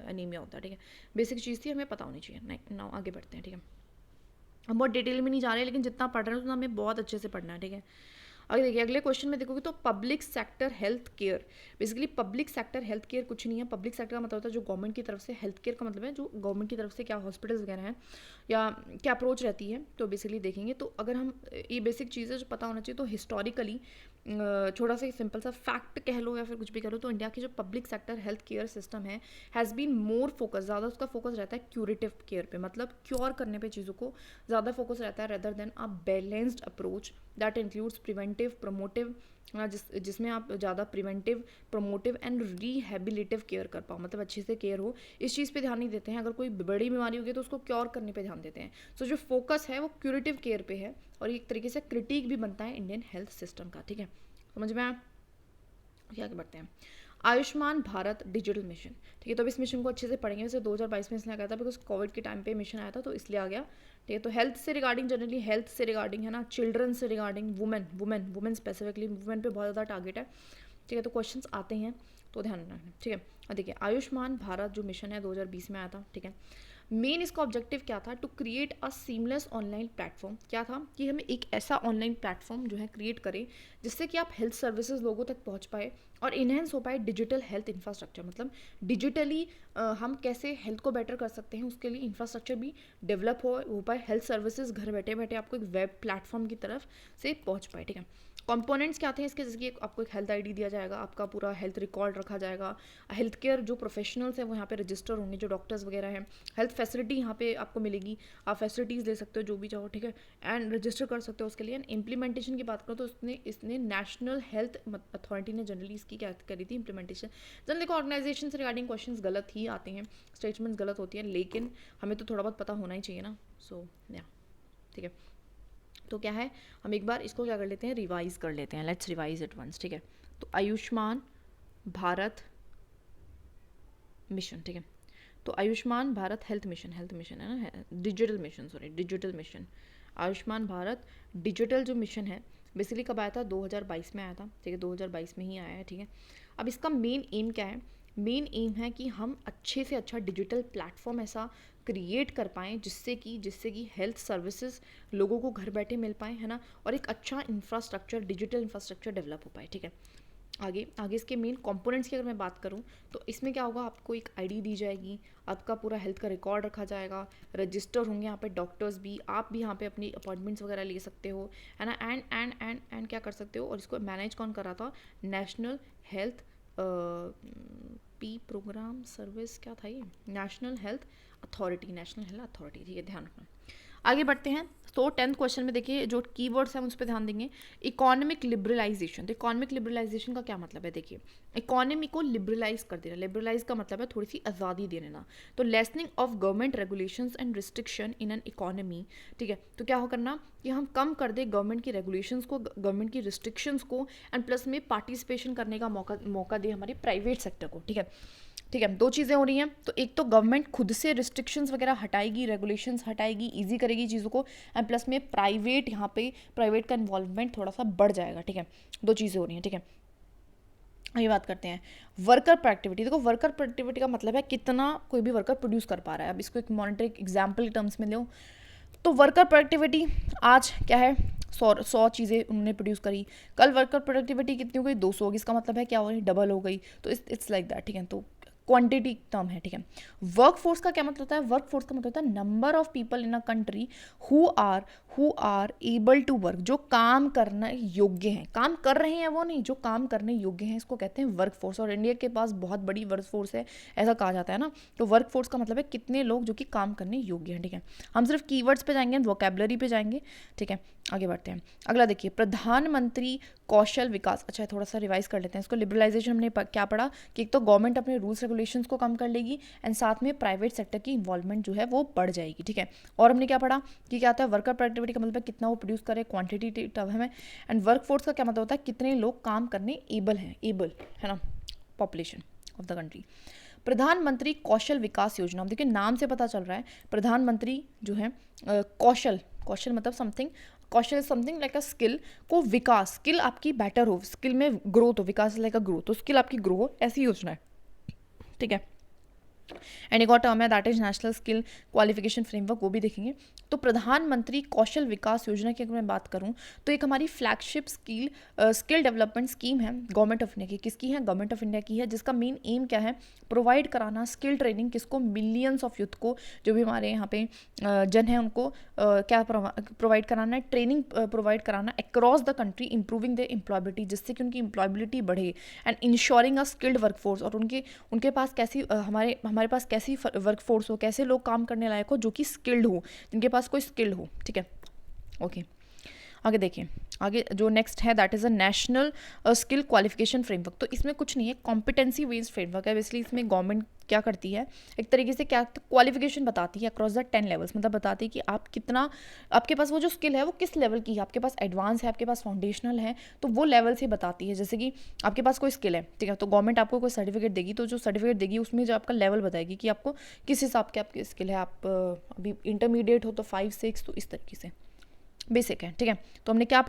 अनीमिया होता है, ठीक है। बेसिक चीज़ थी, हमें पता होनी चाहिए। नाउ आगे बढ़ते हैं, ठीक है। हम बहुत डिटेल में नहीं जा रहे, लेकिन जितना पढ़ रहे हैं उतना हमें बहुत अच्छे से पढ़ना है, ठीक है। आगे देखिए अगले क्वेश्चन में देखोगे तो public sector health care, basically public sector health care कुछ नहीं है, पब्लिक सेक्टर का मतलब होता है जो गवर्नमेंट की तरफ से, हेल्थ केयर का मतलब है जो गवर्नमेंट की तरफ से क्या हॉस्पिटल्स वगैरह हैं या क्या अप्रोच रहती है, तो बेसिकली देखेंगे। तो अगर हम ये बेसिक चीज़ें जो पता होना चाहिए, तो हिस्टोरिकली छोटा सा सिंपल सा फैक्ट कह लो या फिर कुछ भी कह लो, तो इंडिया की जो public sector health care system है हैज़ बीन मोर फोकस, ज़्यादा उसका फोकस रहता है क्यूरेटिव केयर पे, मतलब क्योर करने पे चीज़ों को ज़्यादा फोकस रहता है rather than a balanced approach that includes preventive promotive, जिसमें आप ज़्यादा preventive promotive and rehabilitative care कर पाओ, मतलब अच्छे से केयर हो, इस चीज़ पे ध्यान नहीं देते हैं। अगर कोई बड़ी बीमारी होगी तो उसको क्योर करने पे ध्यान देते हैं। सो जो फोकस है वो क्यूरेटिव केयर पे है, और एक तरीके से क्रिटिक भी बनता है इंडियन हेल्थ सिस्टम का, ठीक है, समझ में आया? आगे बढ़ते हैं। आयुष्मान भारत डिजिटल मिशन, ठीक है, तो अब इस मिशन को अच्छे से पढ़ेंगे। वैसे 2022 में इसलिए आ गया था बिकॉज कोविड के टाइम पे मिशन आया था, तो इसलिए आ गया, ठीक है। तो हेल्थ से रिगार्डिंग, जनरली हेल्थ से रिगार्डिंग है ना, चिल्ड्रन से रिगार्डिंग, वुमेन स्पेसिफिकली वुमेन पे बहुत ज़्यादा टारगेट है, ठीक है। तो क्वेश्चंस आते हैं तो ध्यान रखना, ठीक है। और देखिए आयुष्मान भारत जो मिशन है 2020 में आया था, ठीक है। मेन इसका ऑब्जेक्टिव क्या था? To create a seamless online platform. क्या था कि हमें एक ऐसा ऑनलाइन प्लेटफॉर्म जो है क्रिएट करें जिससे कि आप हेल्थ सर्विसेज लोगों तक पहुंच पाए और इन्हेंस हो पाए डिजिटल हेल्थ इंफ्रास्ट्रक्चर, मतलब डिजिटली हम कैसे हेल्थ को बेटर कर सकते हैं, उसके लिए इंफ्रास्ट्रक्चर भी डेवलप हो पाए, हेल्थ सर्विसेज घर बैठे बैठे आपको एक वेब प्लेटफॉर्म की तरफ से पहुंच पाए, ठीक है। कंपोनेंट्स क्या थे इसके? जैसे कि आपको एक हेल्थ आईडी दिया जाएगा, आपका पूरा हेल्थ रिकॉर्ड रखा जाएगा, हेल्थ केयर जो प्रोफेशनल्स हैं वो यहाँ पे रजिस्टर होंगे, जो डॉक्टर्स वगैरह हैं, हेल्थ फैसिलिटी यहाँ पे आपको मिलेगी, आप फैसिलिटीज़ ले सकते हो जो भी चाहो, ठीक है, एंड रजिस्टर कर सकते हो उसके लिए। एंड इम्प्लीमेंटेशन की बात करो तो इसने नेशनल हेल्थ अथॉरिटी ने जनरली इसकी क्या करी थी इम्प्लीमेंटेशन। जनरली देखो ऑर्गेनाइजेशन से रिगार्डिंग क्वेश्चन गलत ही आते हैं, स्टेटमेंट्स गलत होती हैं, लेकिन हमें तो थोड़ा बहुत पता होना ही चाहिए ना, सो या ठीक है। तो क्या है, हम एक बार इसको क्या कर लेते हैं, रिवाइज कर लेते हैं, लेट्स रिवाइज इट वंस, ठीक है। तो आयुष्मान भारत मिशन, ठीक है, तो आयुष्मान भारत हेल्थ मिशन है ना, digital mission, Ayushman Bharat digital जो मिशन है बेसिकली कब आया था? 2022 में आया था, ठीक है, 2022 में ही आया है, ठीक है। अब इसका मेन एम क्या है? मेन एम है कि हम अच्छे से अच्छा डिजिटल प्लेटफॉर्म ऐसा क्रिएट कर पाएँ जिससे कि हेल्थ सर्विसेज लोगों को घर बैठे मिल पाए, है ना, और एक अच्छा इंफ्रास्ट्रक्चर, डिजिटल इंफ्रास्ट्रक्चर डेवलप हो पाए, ठीक है। आगे इसके मेन कंपोनेंट्स की अगर मैं बात करूं तो इसमें क्या होगा, आपको एक आईडी दी जाएगी, आपका पूरा हेल्थ का रिकॉर्ड रखा जाएगा, रजिस्टर होंगे यहाँ पे डॉक्टर्स भी, आप भी यहाँ पे अपनी अपॉइंटमेंट्स वगैरह ले सकते हो, है ना, एंड क्या कर सकते हो, और इसको मैनेज कौन कर रहा था? नेशनल हेल्थ प्रोग्राम सर्विस, क्या था ये? नेशनल हेल्थ अथॉरिटी, ठीक है, ध्यान रखना। आगे बढ़ते हैं। तो 10th क्वेश्चन में देखिए जो कीवर्ड्स हैं उस पर ध्यान देंगे। इकोनॉमिक लिबरलाइजेशन, तो इकोनॉमिक लिबरलाइजेशन का क्या मतलब है? देखिए इकोनॉमी को लिबरलाइज कर देना, लिबरलाइज का मतलब है थोड़ी सी आज़ादी दे देना, तो listening of government regulations and restriction in an economy, ठीक है। तो क्या हो करना कि हम कम कर दे गवर्नमेंट की रेगुलेशंस को, गवर्नमेंट की रिस्ट्रिक्शंस को, एंड प्लस में पार्टिसिपेशन करने का मौका दे हमारे प्राइवेट सेक्टर को, ठीक है। ठीक है, दो चीज़ें हो रही हैं। तो एक तो गवर्नमेंट खुद से रिस्ट्रिक्शंस वगैरह हटाएगी, रेगुलेशंस हटाएगी, इजी करेगी चीज़ों को, एंड प्लस में प्राइवेट यहाँ पे प्राइवेट का इन्वॉल्वमेंट थोड़ा सा बढ़ जाएगा, ठीक है। दो चीज़ें हो रही हैं, ठीक है। ये बात करते हैं वर्कर प्रोडक्टिविटी। देखो वर्कर प्रोडक्टिविटी का मतलब है कितना कोई भी वर्कर प्रोड्यूस कर पा रहा है। अब इसको एक मॉनिटरी एग्जाम्पल के टर्म्स में लो तो वर्कर प्रोडक्टिविटी आज क्या है, 100 चीज़ें उन्होंने प्रोड्यूस करी, कल वर्कर प्रोडक्टिविटी कितनी हो गई? 200 होगी। इसका मतलब है क्या हो रही? डबल हो गई। तो इट्स लाइक दैट, ठीक है। तो क्वांटिटी टर्म है, ठीक है। वर्क फोर्स का क्या मतलब होता है? वर्क फोर्स का मतलब होता है number of people in a country who are able to work, जो काम करने योग्य हैं, काम कर रहे हैं वो नहीं, जो काम करने योग्य हैं, इसको कहते हैं वर्क फोर्स। और इंडिया के पास बहुत बड़ी वर्क फोर्स है, ऐसा कहा जाता है ना। तो वर्क फोर्स का मतलब है कितने लोग जो कि काम करने योग्य हैं, ठीक है। हम सिर्फ कीवर्ड्स पे जाएंगे, वोकैबुलरी पे जाएंगे, ठीक है। आगे बढ़ते हैं। अगला देखिए प्रधानमंत्री कौशल विकास। अच्छा थोड़ा सा रिवाइज कर लेते हैं इसको। लिबरलाइजेशन हमने क्या पढ़ा कि एक तो गवर्नमेंट अपने रूल्स रेगुलेशंस को कम कर लेगी, एंड साथ में प्राइवेट सेक्टर की इन्वॉल्वमेंट जो है वो बढ़ जाएगी, ठीक है। और हमने क्या पढ़ा कि क्या होता है वर्कर प्रोडक्टिविटी का मतलब है कितना वो प्रोड्यूस करे, क्वांटिटी टर्म है। एंड वर्क फोर्स का क्या मतलब होता है कितने लोग काम करने एबल है ना, पॉपुलेशन ऑफ द कंट्री। प्रधानमंत्री कौशल विकास योजना, देखिए नाम से पता चल रहा है प्रधानमंत्री जो है कौशल मतलब something, Kaushal something like a skill को विकास, स्किल आपकी बेटर हो, स्किल में ग्रोथ हो, विकास लाइक अ ग्रोथ, तो स्किल आपकी ग्रो हो, ऐसी योजना है, ठीक है। एंड एक और टर्म है that is national skill qualification framework, वो भी देखेंगे। तो प्रधानमंत्री कौशल विकास योजना की अगर मैं बात करूं तो एक हमारी फ्लैगशिप स्किल डेवलपमेंट स्कीम है गवर्नमेंट ऑफ इंडिया की। किसकी है? गवर्नमेंट ऑफ इंडिया की है, जिसका मेन एम क्या है? प्रोवाइड कराना स्किल ट्रेनिंग किसको? मिलियंस ऑफ यूथ को, जो भी हमारे यहाँ पे जन है उनको क्या प्रोवाइड कराना है? ट्रेनिंग प्रोवाइड कराना across the country, improving the employability, जिससे कि उनकी एम्प्लॉयबिलिटी बढ़े and ensuring a skilled workforce, और उनके पास कैसी हमारे पास कैसी वर्कफोर्स हो, कैसे लोग काम करने लायक हो जो कि स्किल्ड हो, जिनके पास कोई स्किल हो। ठीक है, ओके। आगे देखिए, आगे जो नेक्स्ट है that is a national skill qualification framework. तो इसमें कुछ नहीं है, कॉम्पिटेंसी बेस्ड फ्रेमवर्क है। बेसिकली इसमें गवर्नमेंट क्या करती है, एक तरीके से क्या क्वालिफिकेशन बताती है अक्रॉस द 10 लेवल्स, मतलब बताती है कि आप कितना, आपके पास वो जो स्किल है वो किस लेवल की है, आपके पास एडवांस है, आपके पास फाउंडेशनल है, तो वो लेवल से बताती है। जैसे कि आपके पास कोई स्किल है, ठीक है, तो गवर्नमेंट आपको कोई सर्टिफिकेट देगी, तो जो सर्टिफिकेट देगी उसमें जो आपका लेवल बताएगी कि आपको किस हिसाब के आपकी स्किल है। आप अभी इंटरमीडिएट हो तो 5-6, तो इस तरीके से बेसिक है। ठीक है, तो हमने क्या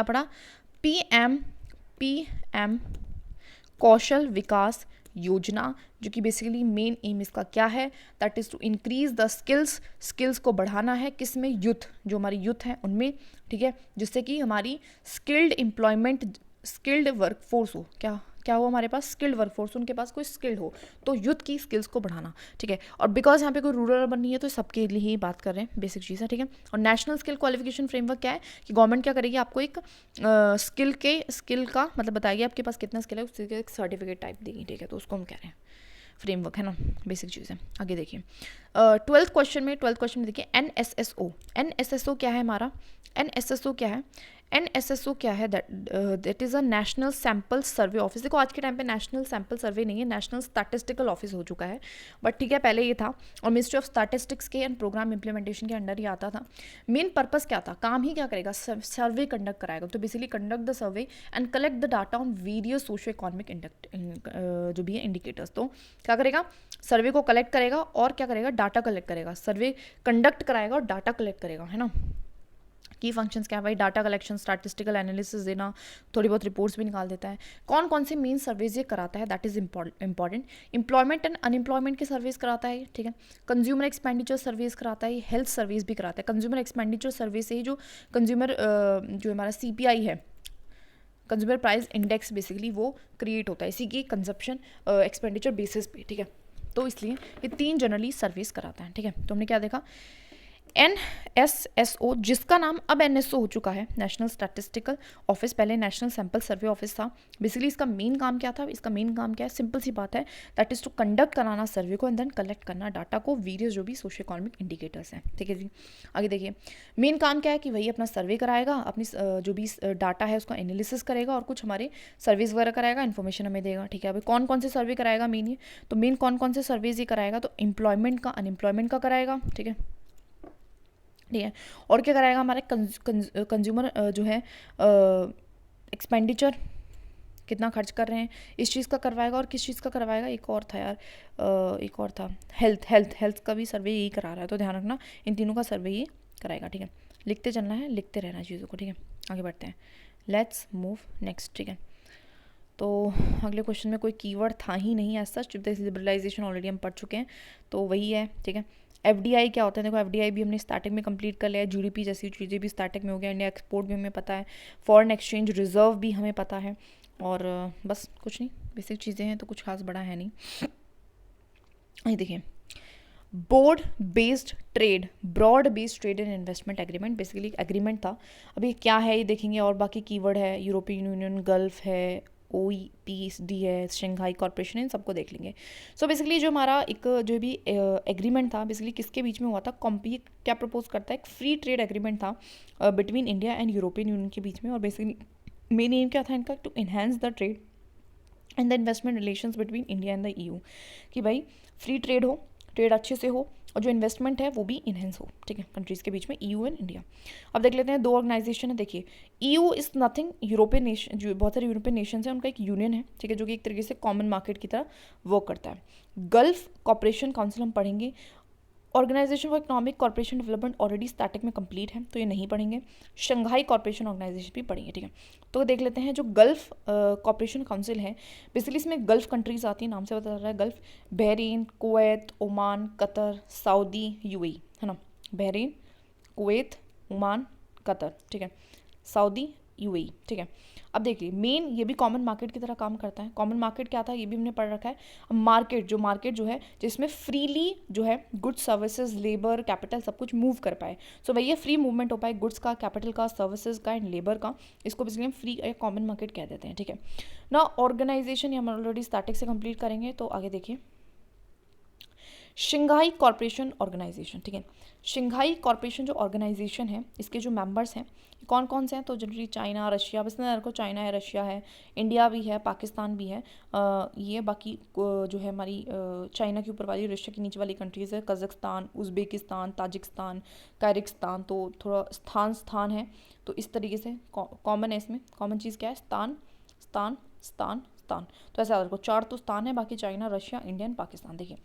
पढ़ा? पीएम कौशल विकास योजना, जो कि बेसिकली मेन एम इसका क्या है? That is to increase the skills को बढ़ाना है किस में? यूथ, जो हमारी यूथ है उनमें। ठीक है, जिससे कि हमारी स्किल्ड वर्कफोर्स हो। क्या हो हमारे पास? स्किल्ड वर्कफोर्स, उनके पास कोई स्किल्ड हो, तो यूथ की स्किल्स को बढ़ाना। ठीक है, और बिकॉज यहाँ पे कोई रूरल अर्बन नहीं है तो सबके लिए ही बात कर रहे हैं, बेसिक चीज़ है। ठीक है, और नेशनल स्किल क्वालिफिकेशन फ्रेमवर्क क्या है कि गवर्नमेंट क्या करेगी, आपको एक स्किल का मतलब बताएगी आपके पास कितना स्किल है, उससे एक सर्टिफिकेट टाइप देगी। ठीक है, तो उसको हम कह रहे हैं फ्रेमवर्क, है ना, बेसिक चीज़ है। आगे देखिए 12th क्वेश्चन में देखिए एनएसएसओ क्या है हमारा? एनएसएसओ क्या है? That is a national sample survey office. देखो आज के टाइम पे नेशनल सैम्पल सर्वे नहीं है, नेशनल स्टैटिस्टिकल ऑफिस हो चुका है, बट ठीक है पहले ये था, और मिनिस्ट्री ऑफ स्टैटिस्टिक्स के एंड प्रोग्राम इंप्लीमेंटेशन के अंडर ही आता था। मेन पर्पस क्या था? काम ही क्या करेगा? सर्वे कंडक्ट कराएगा। तो basically conduct the survey and collect the data on various socio economic जो भी है इंडिकेटर्स। तो क्या करेगा? सर्वे को कलेक्ट करेगा और क्या करेगा? डाटा कलेक्ट करेगा। सर्वे कंडक्ट कराएगा और डाटा कलेक्ट करेगा, है ना। की फंक्शंस क्या है भाई? डाटा कलेक्शन, स्टैटिस्टिकल एनालिसिस देना, थोड़ी बहुत रिपोर्ट्स भी निकाल देता है। कौन कौन से मेन सर्वेज ये कराता है? That is important. Employment and unemployment के सर्वेज कराता है, ठीक है। कंज्यूमर एक्सपेंडिचर सर्वेज कराता है, हेल्थ सर्वेज भी कराता है। कंज्यूमर एक्सपेंडिचर सर्वे से ही जो कंज्यूमर जो हमारा CPI है, कंज्यूमर प्राइस इंडेक्स, बेसिकली वो क्रिएट होता है इसी की कंजप्शन एक्सपेंडिचर बेसिस पे, ठीक है। तो इसलिए ये 3 जनरली सर्विस कराता है, ठीक है। तो हमने क्या देखा? NSSO, जिसका नाम अब NSO हो चुका है, नेशनल स्टैटिस्टिकल ऑफिस, पहले नेशनल सैम्पल सर्वे ऑफिस था। बेसिकली इसका मेन काम क्या था? इसका मेन काम क्या है? सिंपल सी बात है, दैट इज टू कंडक्ट कराना सर्वे को एंड देन कलेक्ट करना डाटा को, वेरियस जो भी सोशो इकोनॉमिक इंडिकेटर्स हैं, ठीक है जी। आगे देखिए, मेन काम क्या है कि वही अपना सर्वे कराएगा, अपनी जो भी डाटा है उसका एनालिसिस करेगा और कुछ हमारे सर्विस वगैरह कराएगा, इन्फॉर्मेशन हमें देगा, ठीक है। अभी कौन कौन से सर्वे कराएगा मेन ये? तो मेन कौन कौन से सर्वेज ये कराएगा? तो एम्प्लॉयमेंट का, अनएम्प्लॉयमेंट का कराएगा, ठीक है, ठीक है। और क्या कराएगा? हमारे कंज्यूमर जो है एक्सपेंडिचर कितना खर्च कर रहे हैं इस चीज़ का करवाएगा। और किस चीज़ का करवाएगा? एक और था यार, एक और था, हेल्थ का भी सर्वे यही करा रहा है, तो ध्यान रखना इन तीनों का सर्वे ये कराएगा, ठीक है। लिखते चलना है, लिखते रहना है चीज़ों को, ठीक है। आगे बढ़ते हैं, लेट्स मूव नेक्स्ट, ठीक है। तो अगले क्वेश्चन में कोई कीवर्ड था ही नहीं ऐसा, लिबरलाइजेशन ऑलरेडी हम पढ़ चुके हैं, तो वही है, ठीक है। FDI क्या होता है? देखो FDI भी हमने स्टार्टिंग में कंप्लीट कर लिया है, GDP जैसी चीज़ें भी स्टार्टिंग में हो गया, इंडिया एक्सपोर्ट भी हमें पता है, फॉरेन एक्सचेंज रिजर्व भी हमें पता है, और बस कुछ नहीं, बेसिक चीज़ें हैं, तो कुछ खास बड़ा है नहीं। ये देखिए, broad based trade and investment agreement, basically agreement था। अभी क्या है ये देखेंगे, और बाकी कीवर्ड है, यूरोपियन यूनियन, गल्फ है, OECD है, शंघाई कॉर्पोरेशन, इन सबको देख लेंगे। सो बेसिकली जो हमारा एक जो भी एग्रीमेंट था, बेसिकली किसके बीच में हुआ था? क्या प्रपोज करता है? एक फ्री ट्रेड एग्रीमेंट था between India and European union के बीच में। और बेसिकली मेन एम क्या था इनका? To enhance the trade and the investment relations between India and the EU, कि भाई फ्री ट्रेड हो, ट्रेड अच्छे से हो, और जो इन्वेस्टमेंट है वो भी इन्हेंस हो, ठीक है, कंट्रीज़ के बीच में, EU एंड इंडिया। अब देख लेते हैं, 2 ऑर्गेनाइजेशन है, देखिए EU is nothing, European nation, जो बहुत सारे यूरोपियन नेशंस हैं उनका एक यूनियन है, ठीक है, जो कि एक तरीके से कॉमन मार्केट की तरह वर्क करता है। गल्फ कॉपरेशन काउंसिल हम पढ़ेंगे, organisation for economic corporation development already static में कंप्लीट है, तो ये नहीं पढ़ेंगे। शंघाई कॉर्पोरेशन ऑर्गेनाइजेशन भी पढ़ेंगे, ठीक है। तो देख लेते हैं जो गल्फ कॉर्पोरेशन काउंसिल है, बेसिकली इसमें गल्फ कंट्रीज आती है, नाम से पता चल रहा है gulf, Bahrain, Kuwait, Oman, Qatar, Saudi, UAE, है ना। बहरीन, कुवैत, ओमान, कतर, ठीक है, सऊदी, यूएई, ठीक है। अब देखिए मेन ये भी कॉमन मार्केट की तरह काम करता है। कॉमन मार्केट क्या था ये भी हमने पढ़ रखा है। मार्केट जो है जिसमें फ्रीली जो है गुड्स, सर्विसेज, लेबर, कैपिटल सब कुछ मूव कर पाए। सो भैया फ्री मूवमेंट हो पाए गुड्स का, कैपिटल का, सर्विसेज का एंड लेबर का, इसको बेसिकली हम फ्री या कॉमन मार्केट कह देते हैं, ठीक है ना। ऑर्गेनाइजेशन हम ऑलरेडी स्टैटिक से कंप्लीट करेंगे, तो आगे देखिए शंघाई कॉर्पोरेशन ऑर्गेनाइजेशन, ठीक है। शंघाई कॉर्पोरेशन जो ऑर्गेनाइजेशन है इसके जो मेंबर्स हैं कौन कौन से हैं, तो जनरली चाइना, रशिया, बस ना को चाइना है, रशिया है, इंडिया भी है, पाकिस्तान भी है, ये बाकी जो है हमारी चाइना के ऊपर वाली, रशिया की नीचे वाली कंट्रीज़ है, कज़ाकिस्तान, उज़्बेकिस्तान, ताजिकिस्तान, कायरिस्तान, तो थोड़ा स्थान है, तो इस तरीके से कॉमन है। इसमें कॉमन चीज़ क्या है, स्थान स्थान स्थान स्थान, तो ऐसा को 4 तो स्थान है, बाकी China, Russia, India and Pakistan. देखिए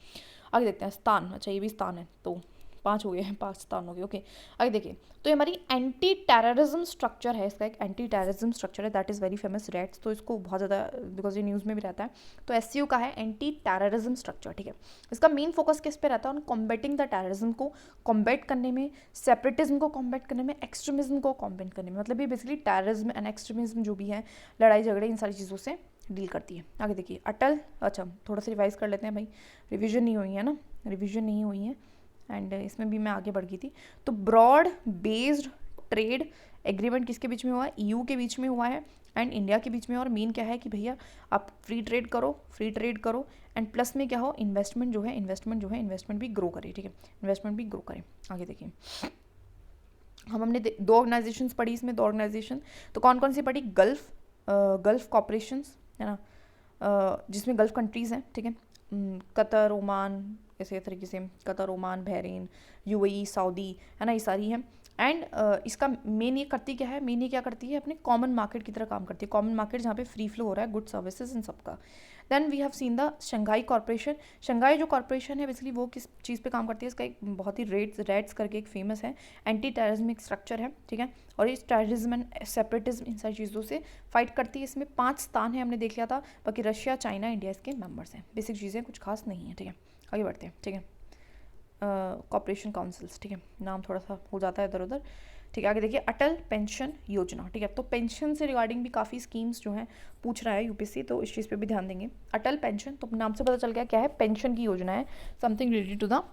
आगे देखते हैं स्थान, अच्छा ये भी स्थान है, तो 5 हो गए हैं, 5 स्थान हो गए, ओके। आगे देखिए तो ये हमारी एंटी टेररिज्म स्ट्रक्चर है, इसका एक एंटी टेररिज्म स्ट्रक्चर है, that is very famous rates, तो इसको बहुत ज़्यादा बिकॉज ये न्यूज़ में भी रहता है, तो एससीओ का है एंटी टेररिज्म स्ट्रक्चर, ठीक है। इसका मेन फोकस किस पे रहता है, ऑन कॉम्बैटिंग द टेररिज्म को कॉम्बैट करने में, सेपरेटिज्म को कॉम्बैट करने में, एक्सट्रीमिज्म को कॉम्बैट करने में, मतलब ये बेसिकली टेररिज्म एंड एक्सट्रीमिज्म जो भी है, लड़ाई झगड़े, इन सारी चीज़ों से डील करती है। आगे देखिए अटल, अच्छा थोड़ा सा रिवाइज कर लेते हैं भाई, रिवीजन नहीं हुई है ना, रिवीजन नहीं हुई है एंड इसमें भी मैं आगे बढ़ गई थी। तो ब्रॉड बेस्ड ट्रेड एग्रीमेंट किसके बीच में हुआ है, ईयू के बीच में हुआ है एंड इंडिया के बीच में। और मेन क्या है कि भैया आप फ्री ट्रेड करो एंड प्लस में क्या हो, इन्वेस्टमेंट भी ग्रो करे, ठीक है, इन्वेस्टमेंट भी ग्रो करे। आगे देखिए हमने 2 ऑर्गेनाइजेशंस पढ़ी इसमें, 2 ऑर्गेनाइजेशन, तो कौन कौन सी पढ़ी, गल्फ कॉर्पोरेशंस है ना, जिसमें गल्फ कंट्रीज़ हैं, ठीक है, कतर, ओमान, ऐसे तरीके से Qatar, Oman, Bahrain, UAE, Saudi, है ना, ये सारी हैं। एंड इसका मेन ये करती क्या है, मेन ये क्या करती है, अपने कॉमन मार्केट की तरह काम करती है, कॉमन मार्केट जहाँ पे फ्री फ्लो हो रहा है गुड सर्विसेज इन सबका। Then we have seen the Shanghai corporation. Shanghai जो कॉर्पोरेशन है बेसिकली वो किस चीज़ पे काम करती है, इसका एक बहुत ही रेट्स करके एक फेमस है, एंटी टेररिज्मिक स्ट्रक्चर है, ठीक है, और इस टेररिज्म एंड सेपरेटिज्म इन सारी चीज़ों से फाइट करती है। इसमें 5 स्थान है, हमने देख लिया था, बाकी रशिया, चाइना, इंडिया इसके मेंबर्स हैं। बेसिक चीज़ें कुछ खास नहीं है, ठीक है। आगे बढ़ते हैं, ठीक है। कॉर्पोरेशन काउंसिल्स, ठीक है, नाम थोड़ा सा हो जाता है इधर उधर, ठीक है। आगे देखिए अटल पेंशन योजना, ठीक है, तो पेंशन से रिगार्डिंग भी काफ़ी स्कीम्स जो हैं पूछ रहा है यूपीएससी, तो इस चीज़ पे भी ध्यान देंगे। अटल पेंशन, तो नाम से पता चल गया क्या है, पेंशन की योजना है, something related to the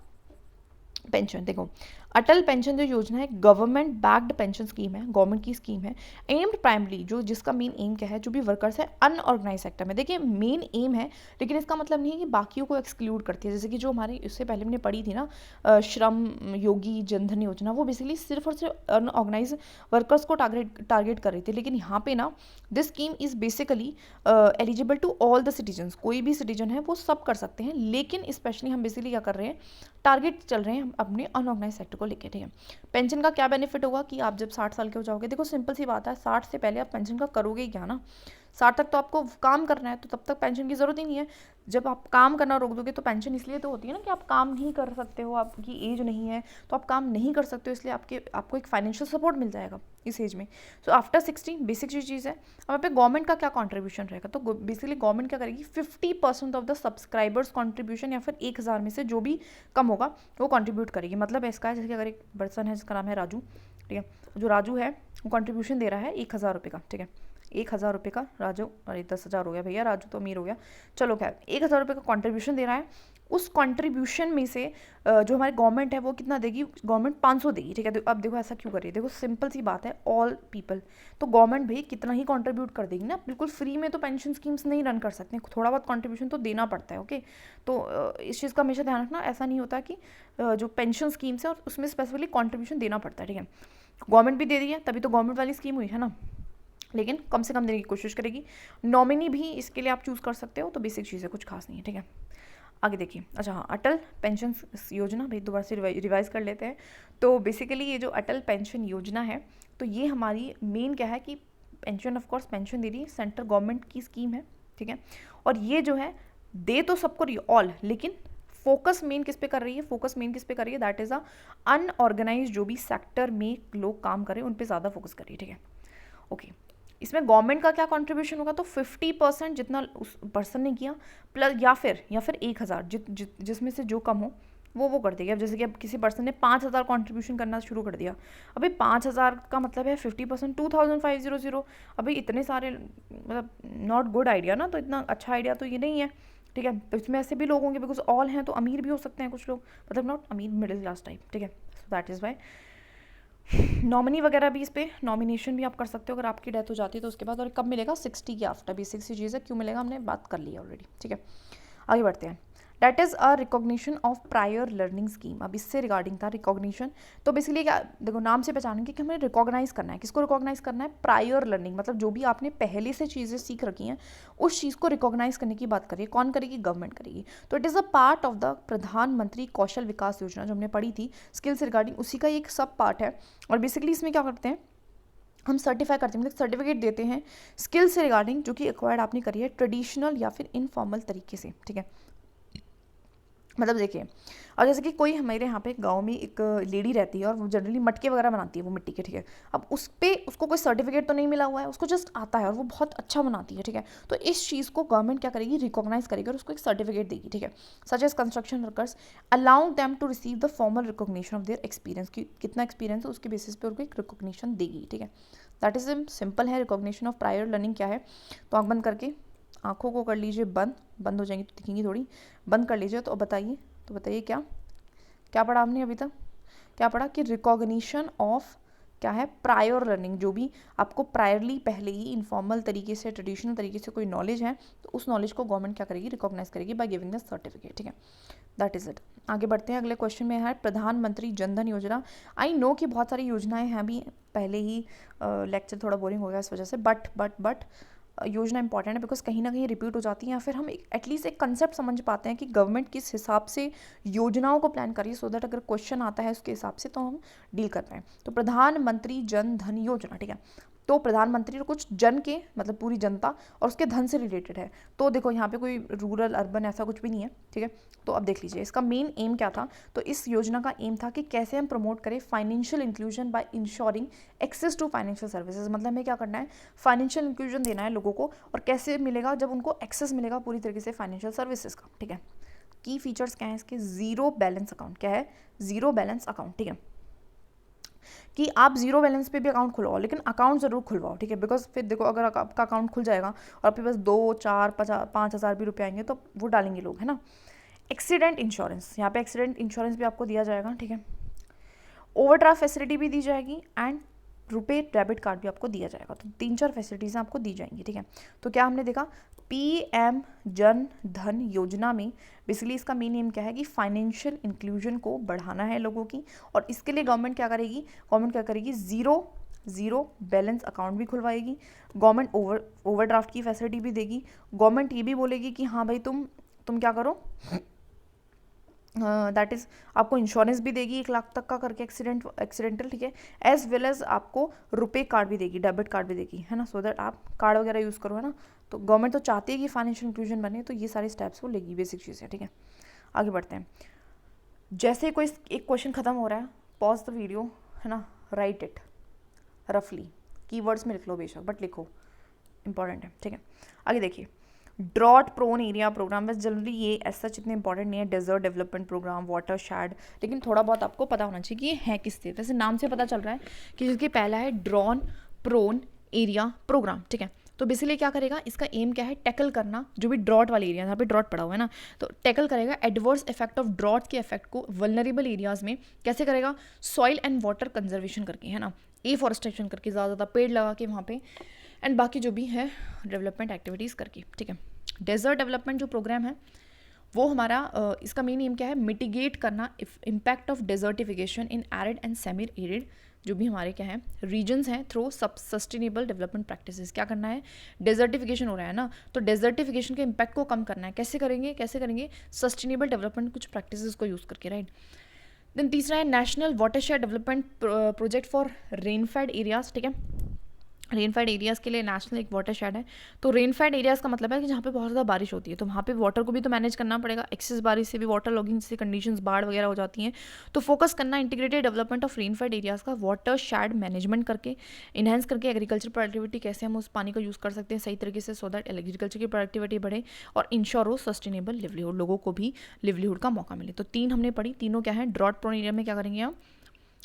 pension. देखो अटल पेंशन जो योजना है गवर्नमेंट बैक्ड पेंशन स्कीम है, गवर्नमेंट की स्कीम है, एम्ड प्राइमरी, जो जिसका मेन एम क्या है, जो भी वर्कर्स है अनऑर्गेनाइज सेक्टर में। देखिए मेन एम है, लेकिन इसका मतलब नहीं है कि बाकियों को एक्सक्लूड करती है, जैसे कि जो हमारी इससे पहले हमने पढ़ी थी ना श्रम योगी जनधन योजना, वो बेसिकली सिर्फ और सिर्फ अनऑर्गेनाइज वर्कर्स को टारगेट कर रही थी। लेकिन यहाँ पे ना this scheme is basically eligible to all the citizen, कोई भी सिटीजन है वो सब कर सकते हैं, लेकिन स्पेशली हम बेसिकली क्या कर रहे हैं, टारगेट चल रहे हैं हम अपने अनऑर्गेनाइज सेक्टर को लेके, ठीक है। पेंशन का क्या बेनिफिट होगा कि आप जब 60 साल के हो जाओगे, देखो सिंपल सी बात है, 60 से पहले आप पेंशन का करोगे ही क्या ना, 60 तक तो आपको काम करना है, तो तब तक पेंशन की ज़रूरत ही नहीं है। जब आप काम करना रोक दोगे तो पेंशन इसलिए तो होती है ना कि आप काम नहीं कर सकते हो, आपकी एज नहीं है तो आप काम नहीं कर सकते हो, इसलिए आपको एक फाइनेंशियल सपोर्ट मिल जाएगा इस एज में। सो आफ्टर 60 बेसिक चीज़ है। अब यहाँ पे गवर्नमेंट का क्या कॉन्ट्रीब्यूशन रहेगा, तो बेसिकली गवर्नमेंट क्या करेगी, 50% ऑफ द सब्सक्राइबर्स कॉन्ट्रीब्यूशन, या फिर 1000 में से जो भी कम होगा वो कॉन्ट्रीब्यूट करेगी। मतलब इसका है जैसे कि अगर एक पर्सन है जिसका नाम है राजू, ठीक है, जो राजू है वो कॉन्ट्रीब्यूशन दे रहा है 1000 रुपये का, ठीक है, 1000 रुपये का राजू, अरे 10,000 हो गया भैया, राजू तो अमीर हो गया, चलो खैर 1000 रुपये का कॉन्ट्रीब्यूशन दे रहा है। उस कॉन्ट्रीब्यूशन में से जो हमारी गवर्नमेंट है वो कितना देगी, गवर्नमेंट 500 देगी, ठीक है। अब देखो ऐसा क्यों कर रही है, देखो सिंपल सी बात है, ऑल पीपल, तो गवर्नमेंट भाई कितना ही कंट्रीब्यूट कर देगी ना, बिल्कुल फ्री में तो पेंशन स्कीम्स नहीं रन कर सकते, थोड़ा बहुत कंट्रीब्यूशन तो देना पड़ता है, ओके। तो इस चीज़ का हमेशा ध्यान रखना, ऐसा नहीं होता कि जो पेंशन स्कीम्स है और उसमें स्पेसिफिकली कॉन्ट्रीब्यूशन देना पड़ता है, ठीक है। गवर्नमेंट भी दे रही है तभी तो गवर्नमेंट वाली स्कीम हुई है ना, लेकिन कम से कम देने की कोशिश करेगी। नॉमिनी भी इसके लिए आप चूज़ कर सकते हो, तो बेसिक चीज़ है, कुछ खास नहीं है, ठीक है। आगे देखिए, अच्छा हाँ, अटल पेंशन योजना भाई दोबारा से रिवाइज कर लेते हैं। तो बेसिकली ये जो अटल पेंशन योजना है, तो ये हमारी मेन क्या है कि पेंशन, ऑफ कोर्स पेंशन दे रही है, सेंट्रल गवर्नमेंट की स्कीम है, ठीक है। और ये जो है दे तो सबको रही ऑल, लेकिन फोकस मेन किस पे कर रही है, फोकस मेन किस पे कर रही है, दैट इज अ अनऑर्गेनाइज जो भी सेक्टर में लोग काम कर रहे हैं उन पे ज़्यादा फोकस कर रही है, ठीक है। ओके, इसमें गवर्नमेंट का क्या कंट्रीब्यूशन होगा, तो 50% जितना उस पर्सन ने किया प्लस या फिर 1000 जिसमें से जो कम हो वो कर देगी। अब जैसे कि अब किसी पर्सन ने 5000 कंट्रीब्यूशन करना शुरू कर दिया, अभी 5000 का मतलब है 50% 2500। अभी इतने सारे, मतलब नॉट गुड आइडिया ना, तो इतना अच्छा आइडिया तो ये नहीं है, ठीक है। तो इसमें ऐसे भी लोग होंगे, बिकॉज ऑल हैं तो अमीर भी हो सकते हैं कुछ लोग, मतलब नॉट अमीर, मिडिल क्लास टाइप, ठीक है। So that is why nominee वगैरह भी, इस पर नॉमिनेशन भी आप कर सकते हो अगर आपकी डेथ हो जाती है तो उसके बाद। और कब मिलेगा, 60 के आफ्टर। भी 60 चीज़ है, क्यों मिलेगा हमने बात कर ली है ऑलरेडी, ठीक है। आगे बढ़ते हैं। That is a recognition of prior learning scheme. अब इससे रिगार्डिंग था रिकॉग्निशन। तो बेसिकली क्या, देखो नाम से पहचानेंगे कि हमें रिकॉग्नाइज करना है, किसको रिकॉग्नाइज करना है, प्रायर लर्निंग, मतलब जो भी आपने पहले से चीज़ें सीख रखी हैं उस चीज़ को रिकॉग्नाइज करने की बात करिए। कौन करेगी, गवर्नमेंट करेगी। तो it is a part of the प्रधानमंत्री कौशल विकास योजना जो हमने पढ़ी थी स्किल से रिगार्डिंग, उसी का एक सब पार्ट है। और बेसिकली इसमें क्या करते हैं, हम सर्टिफाई करते हैं, मतलब सर्टिफिकेट देते हैं स्किल से रिगार्डिंग जो कि एक्वायर्ड आपने करी है ट्रेडिशनल या फिर इनफॉर्मल तरीके से, ठीक है। मतलब देखिए, और जैसे कि कोई हमारे यहाँ पे गांव में एक लेडी रहती है और वो जनरली मटके वगैरह बनाती है वो मिट्टी के, ठीक है। अब उस पर उसको कोई सर्टिफिकेट तो नहीं मिला हुआ है, उसको जस्ट आता है और वो बहुत अच्छा बनाती है, ठीक है। तो इस चीज़ को गवर्नमेंट क्या करेगी, रिकॉग्नाइज करेगी और उसको एक सर्टिफिकेट देगी, ठीक है। Such as construction workers allow them to receive the formal recognition of their experience, की कितना एक्सपीरियंस है उसके बेसिस पे उनको एक रिकॉग्निशन देगी, ठीक है। दैट इज सिंपल है। रिकॉग्निशन ऑफ प्रायर लर्निंग क्या है, तो आँख बंद करके, आँखों को कर लीजिए बंद हो जाएंगी तो दिखेंगी थोड़ी, बंद कर लीजिए। तो बताइए क्या क्या पढ़ा आपने अभी तक, क्या पढ़ा कि रिकॉग्निशन ऑफ क्या है, प्रायर लर्निंग, जो भी आपको प्रायरली पहले ही इनफॉर्मल तरीके से ट्रेडिशनल तरीके से कोई नॉलेज है तो उस नॉलेज को गवर्नमेंट क्या करेगी, रिकॉग्नाइज करेगी बाय गिविंग द सर्टिफिकेट, ठीक है। That is it. आगे बढ़ते हैं, अगले क्वेश्चन में है प्रधानमंत्री जनधन योजना। आई नो कि बहुत सारी योजनाएं हैं, अभी पहले ही लेक्चर थोड़ा बोरिंग हो गया इस वजह से, बट योजना इंपॉर्टेंट है बिकॉज कहीं ना कहीं रिपीट हो जाती है, या फिर हम एटलीस्ट एक कंसेप्ट समझ पाते हैं कि गवर्नमेंट किस हिसाब से योजनाओं को प्लान करिए, सो दैट अगर क्वेश्चन आता है उसके हिसाब से तो हम डील कर पाएँ। तो प्रधानमंत्री जन धन योजना, ठीक है। तो प्रधानमंत्री और कुछ जन के मतलब पूरी जनता और उसके धन से रिलेटेड है। तो देखो यहाँ पे कोई रूरल अर्बन ऐसा कुछ भी नहीं है, ठीक है। तो अब देख लीजिए इसका मेन एम क्या था। तो इस योजना का एम था कि कैसे हम प्रमोट करें financial inclusion by insuring access to financial services. मतलब हमें क्या करना है, फाइनेंशियल इंक्लूजन देना है लोगों को, और कैसे मिलेगा, जब उनको एक्सेस मिलेगा पूरी तरीके से फाइनेंशियल सर्विसेज का, ठीक है। की फीचर्स क्या है इसके, जीरो बैलेंस अकाउंट, क्या है, जीरो बैलेंस अकाउंट, ठीक है। कि आप जीरो बैलेंस पे भी अकाउंट खुलवाओ लेकिन अकाउंट ज़रूर खुलवाओ, ठीक है। बिकॉज फिर देखो अगर आपका अकाउंट खुल जाएगा और आपके पास 2, 4, 5,000 भी रुपये आएंगे तो वो डालेंगे लोग, है ना। एक्सीडेंट इंश्योरेंस, यहाँ पे एक्सीडेंट इंश्योरेंस भी आपको दिया जाएगा, ठीक है। ओवरड्राफ्ट फैसिलिटी भी दी जाएगी एंड रुपे डेबिट कार्ड भी आपको दिया जाएगा। तो 3-4 फैसिलिटीज़ आपको दी जाएंगी, ठीक है। तो क्या हमने देखा, PM जन धन योजना में बेसिकली इसका मेन एम क्या है कि फाइनेंशियल इंक्लूजन को बढ़ाना है लोगों की, और इसके लिए गवर्नमेंट क्या करेगी, ज़ीरो बैलेंस अकाउंट भी खुलवाएगी। गवर्नमेंट ओवरड्राफ्ट की फैसिलिटी भी देगी। गवर्नमेंट ये भी बोलेगी कि हाँ भाई तुम क्या करो, दैट इज़ आपको इंश्योरेंस भी देगी 1 लाख तक का करके एक्सीडेंटल, ठीक है। एज वेल एज आपको रुपे कार्ड भी देगी, डेबिट कार्ड भी देगी, है ना, सो दैट आप कार्ड वगैरह यूज़ करो, है ना। तो गवर्नमेंट तो चाहती है कि फाइनेंशियल इंक्लूजन बने, तो ये सारे स्टेप्स वो लेगी, बेसिक चीज़ें, ठीक है। आगे बढ़ते हैं। जैसे कोई एक क्वेश्चन खत्म हो रहा है, पॉज द वीडियो, है ना, राइट इट रफली, कीवर्ड्स में लिख लो बेशक, बट लिखो, इंपॉर्टेंट है, ठीक है। आगे देखिए, ड्रॉट प्रोन एरिया प्रोग्राम, बस जनरली ये ऐसा इतने इंपॉर्टेंट नहीं है। Desert development programme, watershed, लेकिन थोड़ा बहुत आपको पता होना चाहिए कि ये है किससे। वैसे नाम से पता चल रहा है कि जिसकी पहला है ड्रॉन प्रोन एरिया प्रोग्राम, ठीक है। तो बेसिकली क्या करेगा, इसका एम क्या है, टैकल करना जो भी ड्रॉट वाले एरिया, यहाँ पे ड्रॉट पड़ा हुआ है ना, तो टैकल करेगा एडवर्स इफेक्ट ऑफ ड्रॉट के इफेक्ट को वल्नरेबल एरियाज़ में। कैसे करेगा, सॉइल एंड वाटर कंजर्वेशन करके, है ना, एफॉरेस्टेशन करके, ज़्यादा पेड़ लगा के वहाँ पे, एंड बाकी जो भी है डेवलपमेंट एक्टिविटीज़ करके, ठीक है। डेजर्ट डेवलपमेंट जो प्रोग्राम है वो हमारा इसका मेन एम क्या है, मिटिगेट करना impact of desertification in arid and semi arid जो भी हमारे क्या है रीजन्स हैं थ्रू सस्टेनेबल डेवलपमेंट प्रैक्टिसेस। क्या करना है, डेजर्टिफिकेशन हो रहा है ना, तो डेजर्टिफिकेशन के इम्पैक्ट को कम करना है। कैसे करेंगे, सस्टेनेबल डेवलपमेंट कुछ प्रैक्टिसेस को यूज़ करके, राइट। देन तीसरा है national watershed development project for rainfed areas, ठीक है। रेनफेड एरियाज़ के लिए नेशनल एक वाटर शेड है। तो रेनफेड एरियाज़ का मतलब है कि जहाँ पे बहुत ज़्यादा बारिश होती है, तो वहाँ पे वाटर को भी तो मैनेज करना पड़ेगा। एक्सेस बारिश से भी वाटर लॉगिंग जैसी कंडीशंस, बाढ़ वगैरह हो जाती हैं। तो फोकस करना integrated development of rainfed areas का, वाटर शेड मैनेजमेंट करके, इन्हेंस करके एग्रीकल्चर प्रोडक्टिविटी, कैसे हम उस पानी को यूज़ कर सकते हैं सही तरीके से, सो दैट एग्रीकल्चर की प्रोडक्टिविटी बढ़े और इंश्योर हो सस्टेनेबल लिवलीहुड, लोगों को भी लिवलीहुड का मौका मिले। तो 3 हमने पढ़ी। तीनों क्या है, ड्रॉट प्रोन एरिया में क्या करेंगे हम,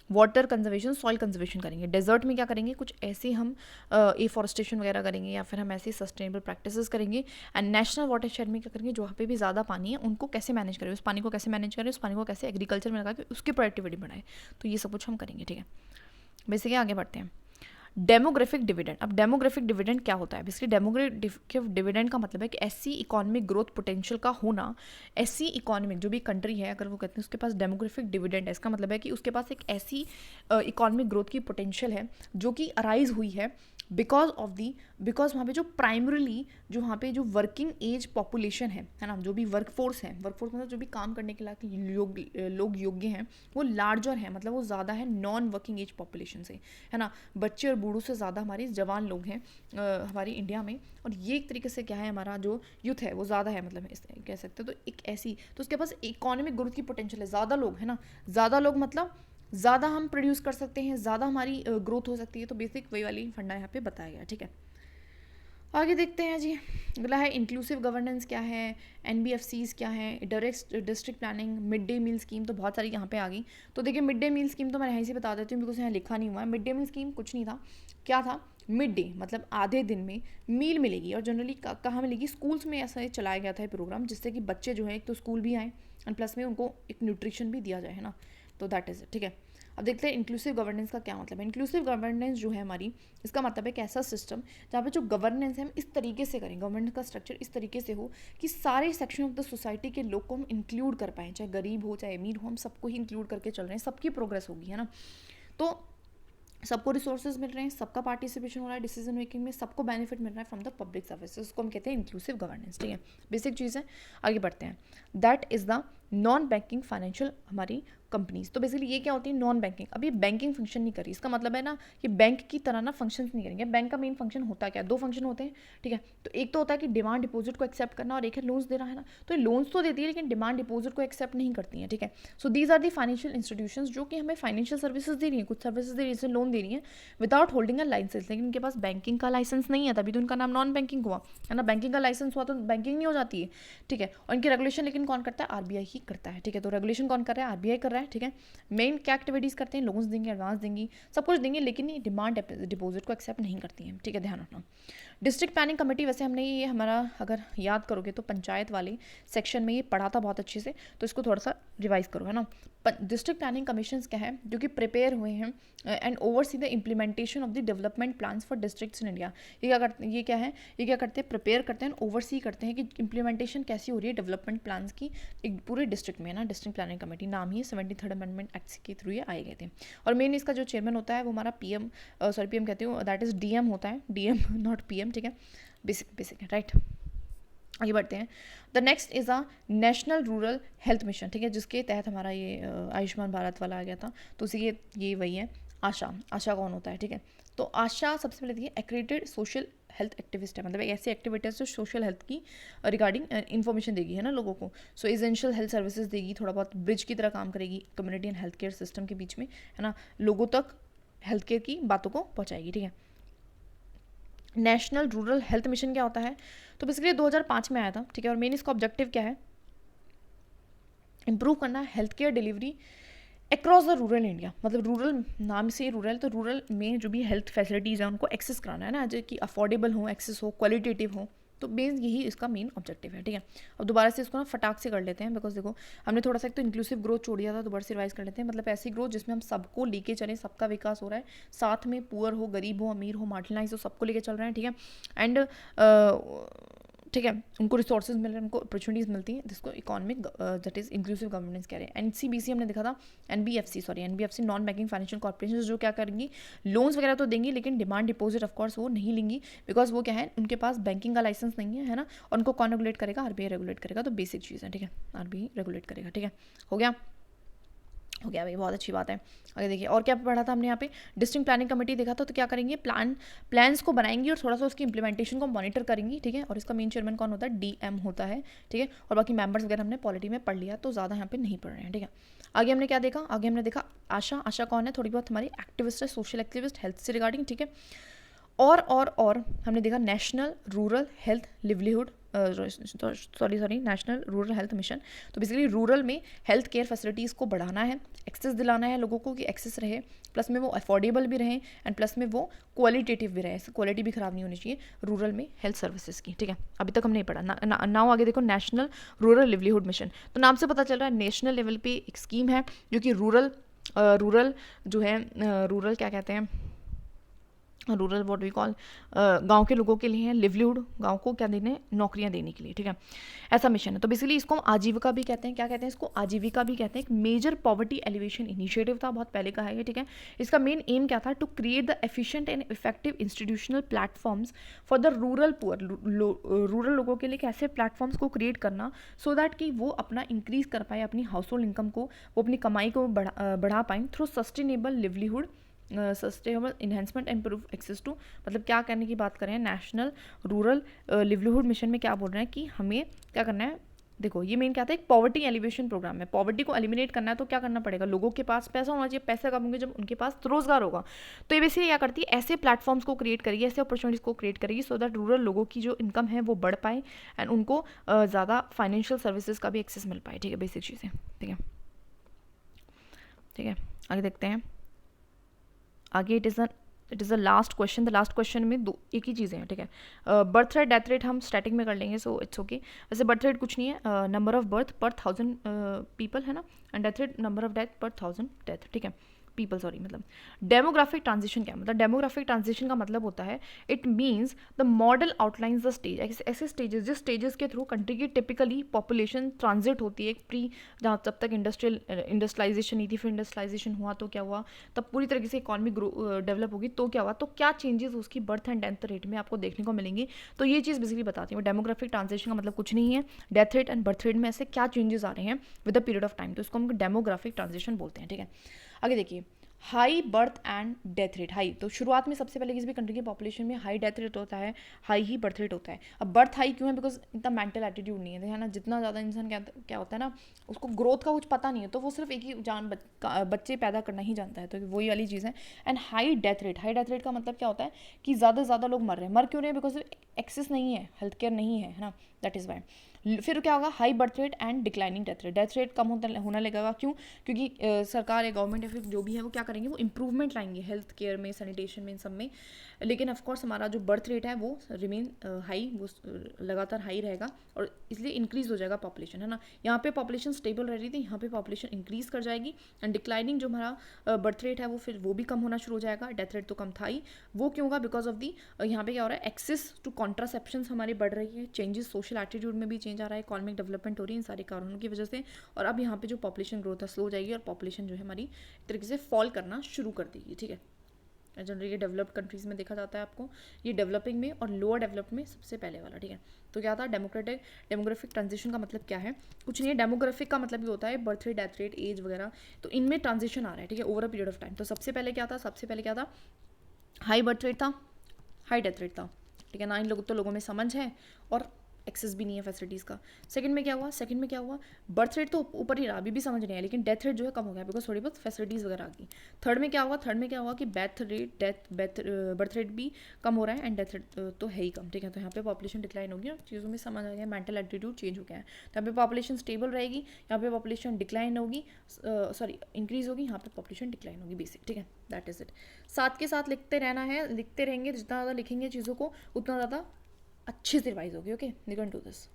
वाटर कंजर्वेशन, सॉइल कंजर्वेशन करेंगे। डेजर्ट में क्या करेंगे, कुछ ऐसे हम एफॉरेस्टेशन वगैरह करेंगे या फिर हम ऐसी सस्टेनेबल प्रैक्टिसेस करेंगे। एंड नेशनल वाटर शेड में क्या करेंगे, जहाँ पे भी ज़्यादा पानी है उनको कैसे मैनेज करें, उस पानी को कैसे मैनेज करें, उस पानी को कैसे एग्रीकल्चर में लगा के उसकी प्रोडक्टिविटी बढ़ाए। तो ये सब कुछ हम करेंगे, ठीक है। बेसिकली आगे बढ़ते हैं। Demographic dividend. अब डेमोग्राफिक डिविडेंड क्या होता है, बेसिकली डेमोग्राफिक डिविडेंड का मतलब है कि ऐसी इकोनॉमिक ग्रोथ पोटेंशियल का होना, ऐसी इकोनॉमिक जो भी कंट्री है अगर वो कहते हैं उसके पास डेमोग्राफिक डिविडेंड है, इसका मतलब है कि उसके पास एक ऐसी इकोनॉमिक ग्रोथ की पोटेंशियल है जो कि अराइज हुई है बिकॉज वहाँ पे जो प्राइमरीली जो वहाँ पे जो वर्किंग एज पॉपुलेशन है ना, जो भी वर्कफोर्स मतलब जो भी काम करने के लिए लोग योग्य हैं, वो लार्जर है, मतलब वो ज़्यादा है नॉन वर्किंग एज पॉपुलेशन से, है ना। बच्चे और बूढ़ों से ज़्यादा हमारे जवान लोग हैं हमारी इंडिया में, और ये एक तरीके से क्या है, हमारा जो यूथ है वो ज़्यादा है, मतलब कह सकते हैं। तो एक ऐसी, तो उसके पास इकोनॉमिक ग्रोथ की पोटेंशियल है, ज़्यादा लोग है ना, ज़्यादा लोग मतलब ज़्यादा हम प्रोड्यूस कर सकते हैं, ज़्यादा हमारी ग्रोथ हो सकती है। तो बेसिक वही वाली फंडा यहाँ पे बताया गया, ठीक है। आगे देखते हैं जी, अगला है इंक्लूसिव गवर्नेंस क्या है, NBFCs क्या है, direct district planning, mid day meal scheme, तो बहुत सारी यहाँ पे आ गई। तो देखिए मिड डे मील स्कीम तो मैं यहीं से बता देती हूँ बिकॉज यहाँ लिखा नहीं हुआ है। मिड डे मील स्कीम कुछ नहीं था, क्या था, मिड डे मतलब आधे दिन में मील मिलेगी, और जनरली कहाँ मिलेगी, स्कूल्स में ऐसा चलाया गया था ये प्रोग्राम, जिससे कि बच्चे जो है एक तो स्कूल भी आएँ एंड प्लस में उनको एक न्यूट्रिशन भी दिया जाए, है ना। तो दैट इज़ इट, ठीक है। अब देखते हैं इंक्लूसिव गवर्नेंस का क्या मतलब है। इंक्लूसिव गवर्नेंस जो है हमारी, इसका मतलब है एक ऐसा सिस्टम जहाँ पे जो गवर्नेंस है हम इस तरीके से करें, गवर्नेंस का स्ट्रक्चर इस तरीके से हो कि सारे सेक्शन ऑफ द सोसाइटी के लोग को हम इंक्लूड कर पाएँ, चाहे गरीब हो चाहे अमीर हो, हम सबको ही इंक्लूड करके चल रहे हैं, सबकी प्रोग्रेस होगी, है ना। तो सबको रिसोर्सेज मिल रहे हैं, सबका पार्टिसिपेशन हो रहा है डिसीजन मेकिंग में, सबको बेनिफिट मिल रहा है फ्रॉम द पब्लिक सर्विसेज, उसको हम कहते हैं इंक्लूसिव गवर्नेंस, ठीक है। बेसिक चीज़ है, आगे बढ़ते हैं। That is the non banking financial हमारी कंपनीज। तो बेसिकली ये क्या होती है, नॉन बैंकिंग। अब ये बैंकिंग फंक्शन नहीं करी, इसका मतलब है ना कि बैंक की तरह ना फंक्शंस नहीं करेंगे। बैंक का मेन फंक्शन होता क्या, 2 फंक्शन होते हैं, ठीक है। तो एक तो होता है कि डिमांड डिपॉजिट को एक्सेप्ट करना, और एक है लोन्स देना, है ना। तो ये लोन्स तो देती है लेकिन डिमांड डिपॉजिट को एक्सेप्ट नहीं करती हैं, ठीक है। So these are the financial institutions जो कि हमें फाइनेंशियल सर्विसेज दे रही हैं, कुछ सर्विसेज दे रही है, लोन दे रही है विदाउट होल्डिंग अ लाइसेंस, लेकिन उनके पास बैंकिंग का लाइसेंस नहीं है, तभी तो उनका नाम नॉन बैंकिंग हुआ, है ना। बैंकिंग का लाइसेंस हुआ तो बैंकिंग नहीं हो जाती है, ठीक है। और इनकी रेगुलेशन लेकिन कौन करता है, RBI ही करता है, ठीक है। तो रेगुलेशन कौन कर रहा है, RBI कर रहा है, ठीक है। मेन क्या एक्टिविटीज़ करते हैं, लोन्स देंगे, एडवांस देंगी, सब कुछ देंगे, लेकिन ये डिमांड डिपॉजिट को एक्सेप्ट नहीं करती हैं, ठीक है, ध्यान रखना। डिस्ट्रिक्ट प्लानिंग कमेटी, वैसे हमने ये हमारा अगर याद करोगे तो पंचायत वाले सेक्शन में ये पढ़ा था बहुत अच्छे से, तो इसको थोड़ा सा रिवाइज करो, है ना। डिस्ट्रिक्ट प्लानिंग कमीशंस क्या है, जो कि प्रिपेयर हुए हैं and oversee the implementation of the development plans for districts in India. ये क्या करते हैं, प्रिपेयर करते हैं, ओवरसी करते हैं कि इम्प्लीमेंटेशन कैसी हो रही है डेवलपमेंट प्लान्स की एक पूरे डिस्ट्रिक्ट में, ना। डिस्ट्रिक्ट प्लानिंग कमेटी नाम ही 73rd अमेंडमेंट एक्ट के थ्रू ये आए गए थे। और मेन इसका जो चेयरमैन होता है वो हमारा PM कहती हूँ, दैट इज़ DM होता है, DM नॉट PM, ठीक है। बेसिक है, राइट। आगे बढ़ते हैं। The next is a national rural health mission, ठीक है, जिसके तहत हमारा ये आयुष्मान भारत वाला आ गया था। तो उसी ये वही है। आशा कौन होता है, ठीक है। तो आशा सबसे पहले देखिए एक्रेडिटेड सोशल हेल्थ एक्टिविस्ट है, मतलब एक ऐसी एक्टिविटी जो सोशल हेल्थ की रिगार्डिंग इन्फॉर्मेशन देगी, है ना, लोगों को। सो एसेंशियल हेल्थ सर्विसेज देगी, थोड़ा बहुत ब्रिज की तरह काम करेगी community and health care system के बीच में, है ना, लोगों तक हेल्थ केयर की बातों को पहुँचाएगी, ठीक है। नेशनल रूरल हेल्थ मिशन क्या होता है, तो बेसिकली 2005 में आया था, ठीक है। और मेन इसका ऑब्जेक्टिव क्या है, इंप्रूव करना health care delivery across the rural India, मतलब रूरल नाम से ही रूरल, तो रूरल में जो भी हेल्थ फैसिलिटीज़ हैं उनको एक्सेस कराना है ना, जो कि अफोर्डेबल हो, एक्सेस हो, क्वालिटेटिव हो। तो बेस यही इसका मेन ऑब्जेक्टिव है, ठीक है। अब दोबारा से इसको ना फटाक से कर लेते हैं, बिकॉज देखो हमने थोड़ा सा एक तो इंक्लूसिव ग्रोथ छोड़ दिया था, दोबारा से रिवाइज कर लेते हैं। मतलब ऐसी ग्रोथ जिसमें हम सबको लेके चलें, सबका विकास हो रहा है, साथ में पुअर हो, गरीब हो, अमीर हो, मार्जिनलाइज हो, सबको लेके चल रहे हैं, ठीक है। एंड ठीक है, उनको रिसोर्सेज मिल रहे हैं, उनको अपॉर्चुनिटीज़ मिलती हैं, जिसको economic that is inclusive governance कह रहे हैं। NCBC हमने देखा था, NBFC non banking financial corporation, जो क्या करेंगी, लोन्स वगैरह तो देंगी लेकिन डिमांड डिपॉजिट ऑफकोर्स वो नहीं लेंगी, बिकॉज वो क्या है, उनके पास बैंकिंग का लाइसेंस नहीं है ना। और उनको कौन रेगुलेट करेगा, RBI रेगुलेट करेगा। तो बेसिक चीज़ है, ठीक है, RBI रेगुलेट करेगा, ठीक है, हो गया। हो गया भाई, बहुत अच्छी बात है। आगे देखिए और क्या पढ़ा था हमने यहाँ पे, डिस्ट्रिक्ट प्लानिंग कमेटी देखा था, तो क्या करेंगे, प्लान्स को बनाएंगी और थोड़ा सा उसकी इंप्लीमेंटेशन को मॉनिटर करेंगी, ठीक है। और इसका मेन चेयरमैन कौन होता है, डीएम होता है, ठीक है। और बाकी मेंबर्स वगैरह हमने पॉलिटी में पढ़ लिया, तो ज़्यादा यहाँ पे नहीं पढ़ रहे हैं, ठीक है। आगे हमने क्या देखा, आगे हमने देखा आशा। आशा कौन है, थोड़ी बहुत हमारी एक्टिविस्ट है, सोशल एक्टिविस्ट, हेल्थ से रिगार्डिंग, ठीक है। और हमने देखा national rural health livelihood national rural health mission. तो बेसिकली रूरल में हेल्थ केयर फैसिलिटीज़ को बढ़ाना है, एक्सेस दिलाना है लोगों को कि एक्सेस रहे, प्लस में वो अफोर्डेबल भी रहें एंड प्लस में वो क्वालिटेटिव भी रहे, क्वालिटी भी ख़राब नहीं होनी चाहिए रूरल में हेल्थ सर्विसेज की, ठीक है। अभी तक हम नहीं पढ़ा नाउ आगे देखो नेशनल रूरल लिवलीहुड मिशन। तो नाम से पता चल रहा है नेशनल लेवल पे एक स्कीम है जो कि रूरल जो है रूरल क्या कहते हैं, रूरल व्हाट वी कॉल, गांव के लोगों के लिए है, लिवलीहुड गांव को क्या देने, नौकरियां देने के लिए, ठीक है। ऐसा मिशन है। तो बेसिकली इसको हम आजीविका भी कहते हैं, क्या कहते हैं इसको, आजीविका भी कहते हैं। एक मेजर पॉवर्टी एलिवेशन इनिशिएटिव था, बहुत पहले का है ये, ठीक है। इसका मेन एम क्या था, to create the efficient and effective institutional platforms for the rural poor, rural लोगों के लिए कैसे प्लेटफॉर्म्स को क्रिएट करना, सो दैट कि वो अपना इंक्रीज कर पाए अपनी हाउस होल्ड इनकम को, वो अपनी कमाई को बढ़ा पाएँ through sustainable livelihood, sustainable enhancement and improve access to. मतलब क्या करने की बात करें, नेशनल रूरल लिवलीहुड मिशन में क्या बोल रहे हैं कि हमें क्या करना है, देखो ये मेन क्या था, एक पॉवर्टी एलिवेशन प्रोग्राम है। पॉवर्टी को एलिमिनेट करना है तो क्या करना पड़ेगा, लोगों के पास पैसा होना चाहिए, पैसा कब होंगे, जब उनके पास रोजगार होगा। तो ये बेसिकली क्या करती है, ऐसे प्लेटफॉर्म्स को क्रिएट करेगी, ऐसे अपॉर्चुनिटीज को क्रिएट करेगी, सो दैट रूरल लोगों की जो इनकम है वो बढ़ पाए एंड उनको ज़्यादा फाइनेंशियल सर्विसेज का भी एक्सेस मिल पाए, ठीक है। बेसिक चीज़ें, ठीक है, ठीक है। आगे देखते हैं, आगे it is the last question. The last question में दो एक ही चीज़ें हैं, ठीक है। बर्थ रेट डेथ रेट हम स्टार्टिंग में कर लेंगे, सो इट्स ओके। वैसे बर्थ रेट कुछ नहीं है, नंबर ऑफ बर्थ पर 1000 पीपल है ना, and death rate number of death पर 1000 डेथ, ठीक है, पीपल, सॉरी। मतलब डेमोग्राफिक ट्रांजिशन क्या है, मतलब डेमोग्राफिक ट्रांजिशन का मतलब होता है, it means the model outlines the stage, ऐसे स्टेजेस जिस स्टेजेस के थ्रू कंट्री की टिपिकली पॉपुलेशन ट्रांजिट होती है, एक प्री, जहाँ तब तक इंडस्ट्रियलाइजेशन नहीं थी, फिर इंडस्ट्रियलाइजेशन हुआ तो क्या हुआ, तब पूरी तरीके से इकॉनमी डेवलप होगी तो क्या हुआ, तो क्या चेंजेस उसकी बर्थ एंड डेथ रेट में आपको देखने को मिलेंगी। तो ये चीज़ बेसिकली बताती है। डेमोग्राफिक ट्रांजिशन का मतलब कुछ नहीं है, death rate and birth rate में ऐसे क्या चेंजेस आ रहे हैं with the period of time, तो इसको हम डेमोग्राफिक ट्रांजिशन बोलते हैं, ठीक है। आगे देखिए, high birth and death rate. High तो शुरुआत में सबसे पहले किसी भी कंट्री की पॉपुलेशन में हाई डेथ रेट होता है, हाई ही बर्थ रेट होता है। अब बर्थ हाई क्यों है, बिकॉज इतना मेंटल एटीट्यूड नहीं है ना, जितना ज़्यादा इंसान क्या होता है ना, उसको ग्रोथ का कुछ पता नहीं है, तो वो सिर्फ एक ही बच्चे पैदा करना ही जानता है, तो वही वाली चीज़ है। एंड हाई डेथ रेट का मतलब क्या होता है कि ज़्यादा से ज़्यादा लोग मर रहे हैं। मर क्यों रहे हैं, बिकॉज एक्सेस नहीं है, हेल्थ केयर नहीं है ना, दैट इज़ वाई। फिर क्या होगा, high birth rate and declining death rate कम होना लगेगा, क्यों, क्योंकि सरकार या गवर्नमेंट या फिर जो भी है वो क्या करेंगे, वो इंप्रूवमेंट लाएंगे हेल्थ केयर में, सैनिटेशन में, इन सब में। लेकिन ऑफकोर्स हमारा जो बर्थ रेट है वो रिमेन हाई, वो लगातार हाई रहेगा और इसलिए इंक्रीज हो जाएगा पॉपुलेशन, है ना। यहाँ पे पॉपुलेशन स्टेबल रह रही थी, यहाँ पे पॉपुलेशन इंक्रीज कर जाएगी एंड डिक्लाइनिंग जो हमारा बर्थ रेट है वो फिर वो भी कम होना शुरू हो जाएगा। डेथ रेट तो कम था ही, वो क्यों होगा, बिकॉज ऑफ दी यहाँ पे क्या हो रहा है, एक्सेस टू कॉन्ट्रासेप्शन हमारी बढ़ रही है, चेंजेस सोशल एटीट्यूड में भी चेंज आ रहा है, इकोनॉमिक डेवलपमेंट हो रही है, इन सारे कारणों की वजह से। और अब यहाँ पे जो पॉपुलेशन ग्रोथ है स्लो हो जाएगी और पॉपुलेशन जो है हमारी एक तरीके से फॉल करना शुरू कर देगी, ठीक है। जनरली ये डेवलप्ड कंट्रीज़ में देखा जाता है आपको, ये डेवलपिंग में और लोअर डेवलप्ड में सबसे पहले वाला, ठीक है। तो क्या था, डेमोग्राफिक ट्रांजिशन का मतलब क्या है, कुछ नहीं है। डेमोग्राफिक का मतलब ये होता है birth rate, death rate, age वगैरह, तो इनमें ट्रांजिशन आ रहा है, ठीक है, over a period of time. तो सबसे पहले क्या था, हाई बर्थ रेट था, हाई डेथ रेट था, ठीक है ना। इन लोगों में समझ है और एक्सेस भी नहीं है फैसिलिटीज़ का। सेकंड में क्या हुआ, बर्थ रेट तो ऊपर ही रहा, अभी भी समझ नहीं है, लेकिन डेथ रेट जो है कम हो गया बिकॉज थोड़ी बहुत फैसिलिटीज़ वगैरह आ गई। थर्ड में क्या हुआ कि बर्थ रेट भी कम हो रहा है एंड डेथ रेट तो है ही कम, ठीक है। तो यहाँ पे पॉपुलेशन डिक्लाइन होगी और चीज़ों में समझ आ गया, मेंटल एटीट्यूड चेंज हो गया है। तो यहाँ पे पॉपुलेशन स्टेबल रहेगी, यहाँ पे पॉपुलेशन डिक्लाइन होगी, सॉरी इंक्रीज होगी, यहाँ पे पॉपुलेशन डिक्लाइन होगी, बेसिक, ठीक है। That is it. साथ के साथ लिखते रहना है, लिखते रहेंगे, जितना ज़्यादा लिखेंगे चीज़ों को उतना ज़्यादा अच्छे से रिवाइज होगी। Okay, we can do this.